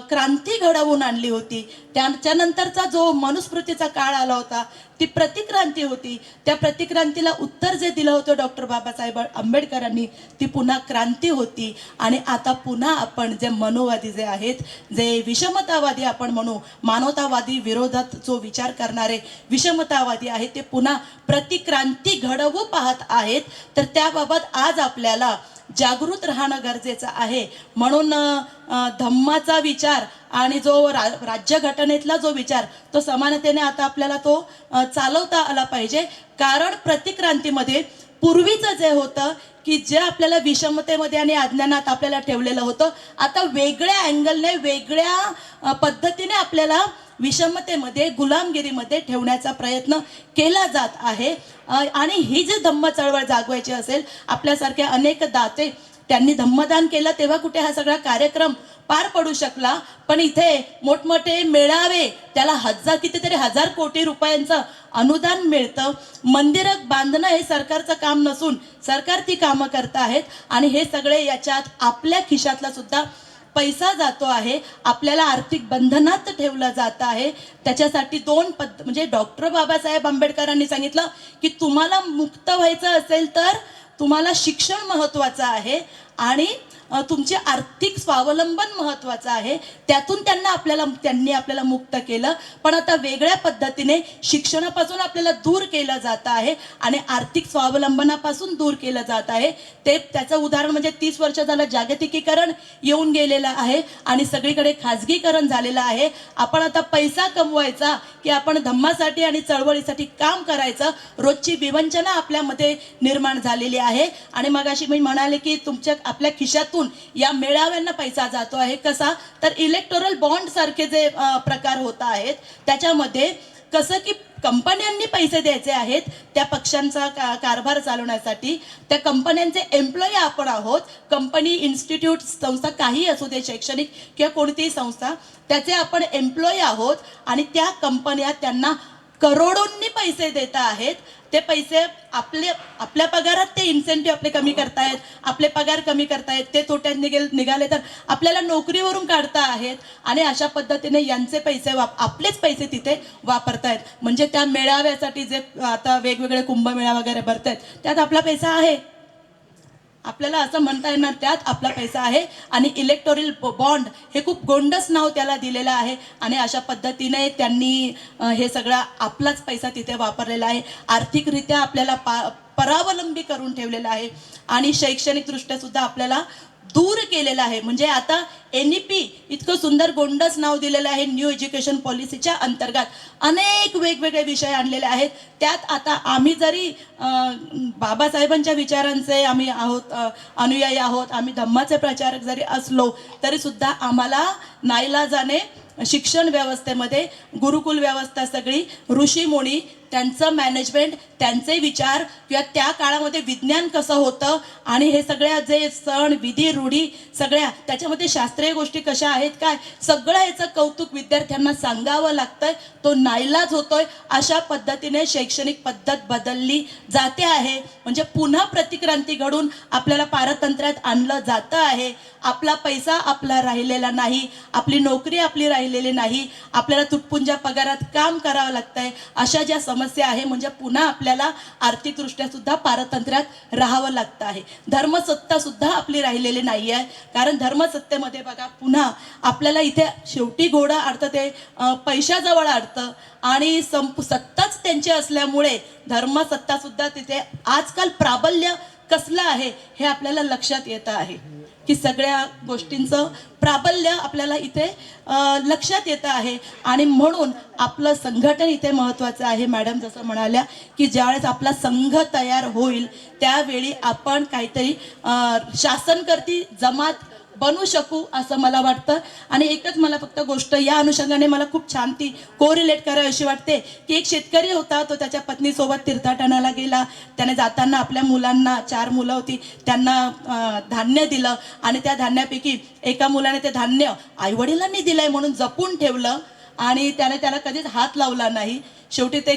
Speaker 9: क्रांती घडवून आणली होती. त्यानंतरचा जो मनुस्मृतीचा काळ आला होता ती प्रतिक्रांती होती. त्या प्रतिक्रांतीला उत्तर जे दिलं होतं डॉक्टर बाबासाहेब आंबेडकरांनी ती पुन्हा क्रांती होती. आणि आता पुन्हा आपण जे मनोवादी जे आहेत, जे विषमतावादी आपण म्हणू, मानवतावादी विरोधात जो विचार करणारे विषमतावादी आहेत ते पुन्हा प्रतिक्रांती घडवू पाहत आहेत. तर त्याबाबत आज आपल्याला जागृत राहणं गरजेचं आहे. म्हणून धम्माचा विचार आणि जो राज्यघटनेतला जो विचार तो समानतेने आता आपल्याला तो चालवता आला पाहिजे. कारण प्रतिक्रांतीमध्ये पूर्वीचं जे होतं की जे आपल्याला विषमतेमध्ये आणि अज्ञानात आपल्याला ठेवलेलं होतं, आता वेगळ्या अँगलने वेगळ्या पद्धतीने आपल्याला विषमतेमध्ये गुलामगिरीमध्ये ठेवण्याचा प्रयत्न केला जात आहे. आणि ही जी धम्म चळवळ जागवायची असेल, आपल्यासारख्या अनेक दाते त्यांनी धम्मदान केलं तेव्हा कुठे हा सगळा कार्यक्रम पार पडू शकला. पण इथे मोठमोठे मेळावे, त्याला कितीतरी 1000 कोटी रुपयांचं अनुदान मिळतं. मंदिरं बांधणं हे सरकारचं काम नसून सरकार ती कामं करत आहेत आणि हे सगळे याच्यात आपल्या खिशातला सुद्धा पैसा जातो आहे, आपल्याला आर्थिक बंधनात ठेवलं जात आहे. त्याच्यासाठी म्हणजे डॉक्टर बाबासाहेब आंबेडकरांनी सांगितलं की तुम्हाला मुक्त व्हायचं असेल तर तुम्हाला शिक्षण महत्त्वाचं आहे आणि तुमचे आर्थिक स्वावलंबन महत्त्वाचं आहे. त्यातून त्यांनी आपल्याला मुक्त केलं. पण आता वेगळ्या पद्धतीने शिक्षणापासून आपल्याला दूर केलं जात आहे आणि आर्थिक स्वावलंबनापासून दूर केलं जात आहे. त्याचं उदाहरण म्हणजे 30 वर्ष झालं जागतिकीकरण येऊन गेलेलं आहे आणि सगळीकडे खाजगीकरण झालेलं आहे. आपण आता पैसा कमवायचा की आपण धम्मासाठी आणि चळवळीसाठी काम करायचं, रोजची विवंचना आपल्यामध्ये निर्माण झालेली आहे. आणि मगाशी मी म्हणाले की आपल्या खिशातून या मेळाव्यांना पैसा जातो आहे. कसा तर इलेक्टोरल बॉन्ड सारखे जे प्रकार होत आहेत त्याच्यामध्ये कसं की कंपन्यांनी पैसे द्यायचे आहेत त्या पक्षांचा कारभार चालवण्यासाठी. त्या कंपन्यांचे एम्प्लॉई आपण आहोत. कंपनी, इन्स्टिट्यूट, संस्था काही असू दे, शैक्षणिक किंवा कोणतीही संस्था, त्याचे आपण एम्प्लॉई आहोत आणि त्या कंपन्या त्यांना करोडोंनी पैसे देत आहेत. ते पैसे आपल्या पगारात ते इन्सेंटिव्ह आपले कमी करतायत, आपले पगार कमी करतायत, ते तोट्यात निघाले तर आपल्याला नोकरीवरून काढता आहेत आणि अशा पद्धतीने यांचे पैसे आपलेच पैसे तिथे वापरतायत. म्हणजे त्या मेळाव्यासाठी जे आता वेगवेगळे कुंभमेळा वगैरे भरतायत त्यात आपला पैसा आहे. आपल्याला असं म्हणता येणार त्यात आपला पैसा आहे. आणि इलेक्टोरल बॉन्ड हे खूप गोंडस नाव त्याला दिलेलं आहे आणि अशा पद्धतीने त्यांनी हे सगळा आपलाच पैसा तिथे वापरलेला आहे. आर्थिकरित्या आपल्याला परावलंबी करून ठेवलेला आहे आणि शैक्षणिकदृष्ट्या सुद्धा आपल्याला दूर केलेलं आहे. म्हणजे आता NEP इतकं सुंदर गोंडस नाव दिलेलं आहे. न्यू एज्युकेशन पॉलिसीच्या अंतर्गत अनेक वेगवेगळे विषय आणलेले आहेत. त्यात आता आम्ही जरी बाबासाहेबांच्या विचारांचे आम्ही आहोत, अनुयायी आहोत, आम्ही धम्माचे प्रचारक जरी असलो तरी सुद्धा आम्हाला नाईलाजाने शिक्षण व्यवस्थेमध्ये गुरुकुल व्यवस्था सगळी ऋषीमुनी त्यांचं मॅनेजमेंट, त्यांचे विचार किंवा त्या काळामध्ये विज्ञान कसं होतं आणि हे सगळ्या जे सण विधी रूढी सगळ्या त्याच्यामध्ये शास्त्रीय गोष्टी कशा आहेत काय सगळं याचं कौतुक विद्यार्थ्यांना सांगावं लागतंय. तो नाईलाज होतोय. अशा पद्धतीने शैक्षणिक पद्धत बदलली जाते आहे. म्हणजे पुन्हा प्रतिक्रांती घडून आपल्याला पारतंत्र्यात आणलं जातं आहे. आपला पैसा आपला राहिलेला नाही, आपली नोकरी आपली राहिलेली नाही, आपल्याला तुटपुंजा पगारात काम करावं लागतंय. अशा ज्या समस्या आहे म्हणजे पुन्हा आपल्याला आर्थिकदृष्ट्या सुद्धा पारतंत्र्यात राहावं लागतं आहे. धर्मसत्ता सुद्धा आपली राहिलेली नाही आहे. कारण धर्मसत्तेमध्ये बघा पुन्हा आपल्याला इथे शेवटी घोडं अडतं ते पैशाजवळ अडतं आणि सत्ताच त्यांची असल्यामुळे धर्मसत्ता सुद्धा तिथे आजकाल प्राबल्य कसलं आहे हे आपल्याला लक्षात येतं आहे की सगळ्या गोष्टींचं प्राबल्य आपल्याला इथे लक्षात येतं आहे. आणि म्हणून आपलं संघटन इथे महत्त्वाचं आहे. मॅडम जसं म्हणाल्या की ज्यावेळेस आपला संघ तयार होईल त्यावेळी आपण काहीतरी शासनकर्ती जमात बनू शकू असं मला वाटतं. आणि एकच मला फक्त गोष्ट या अनुषंगाने मला खूप छान ती कोरिलेट करावी अशी वाटते की एक शेतकरी होता, तो त्याच्या पत्नीसोबत तीर्थाटनाला गेला. त्याने जाताना आपल्या मुलांना 4 मुलं होती त्यांना धान्य दिलं आणि त्या धान्यापैकी एका मुलाने ते धान्य आईवडिलांनी दिलंय म्हणून जपून ठेवलं आणि त्याने त्याला कधीच हात लावला नाही. शेवटी ते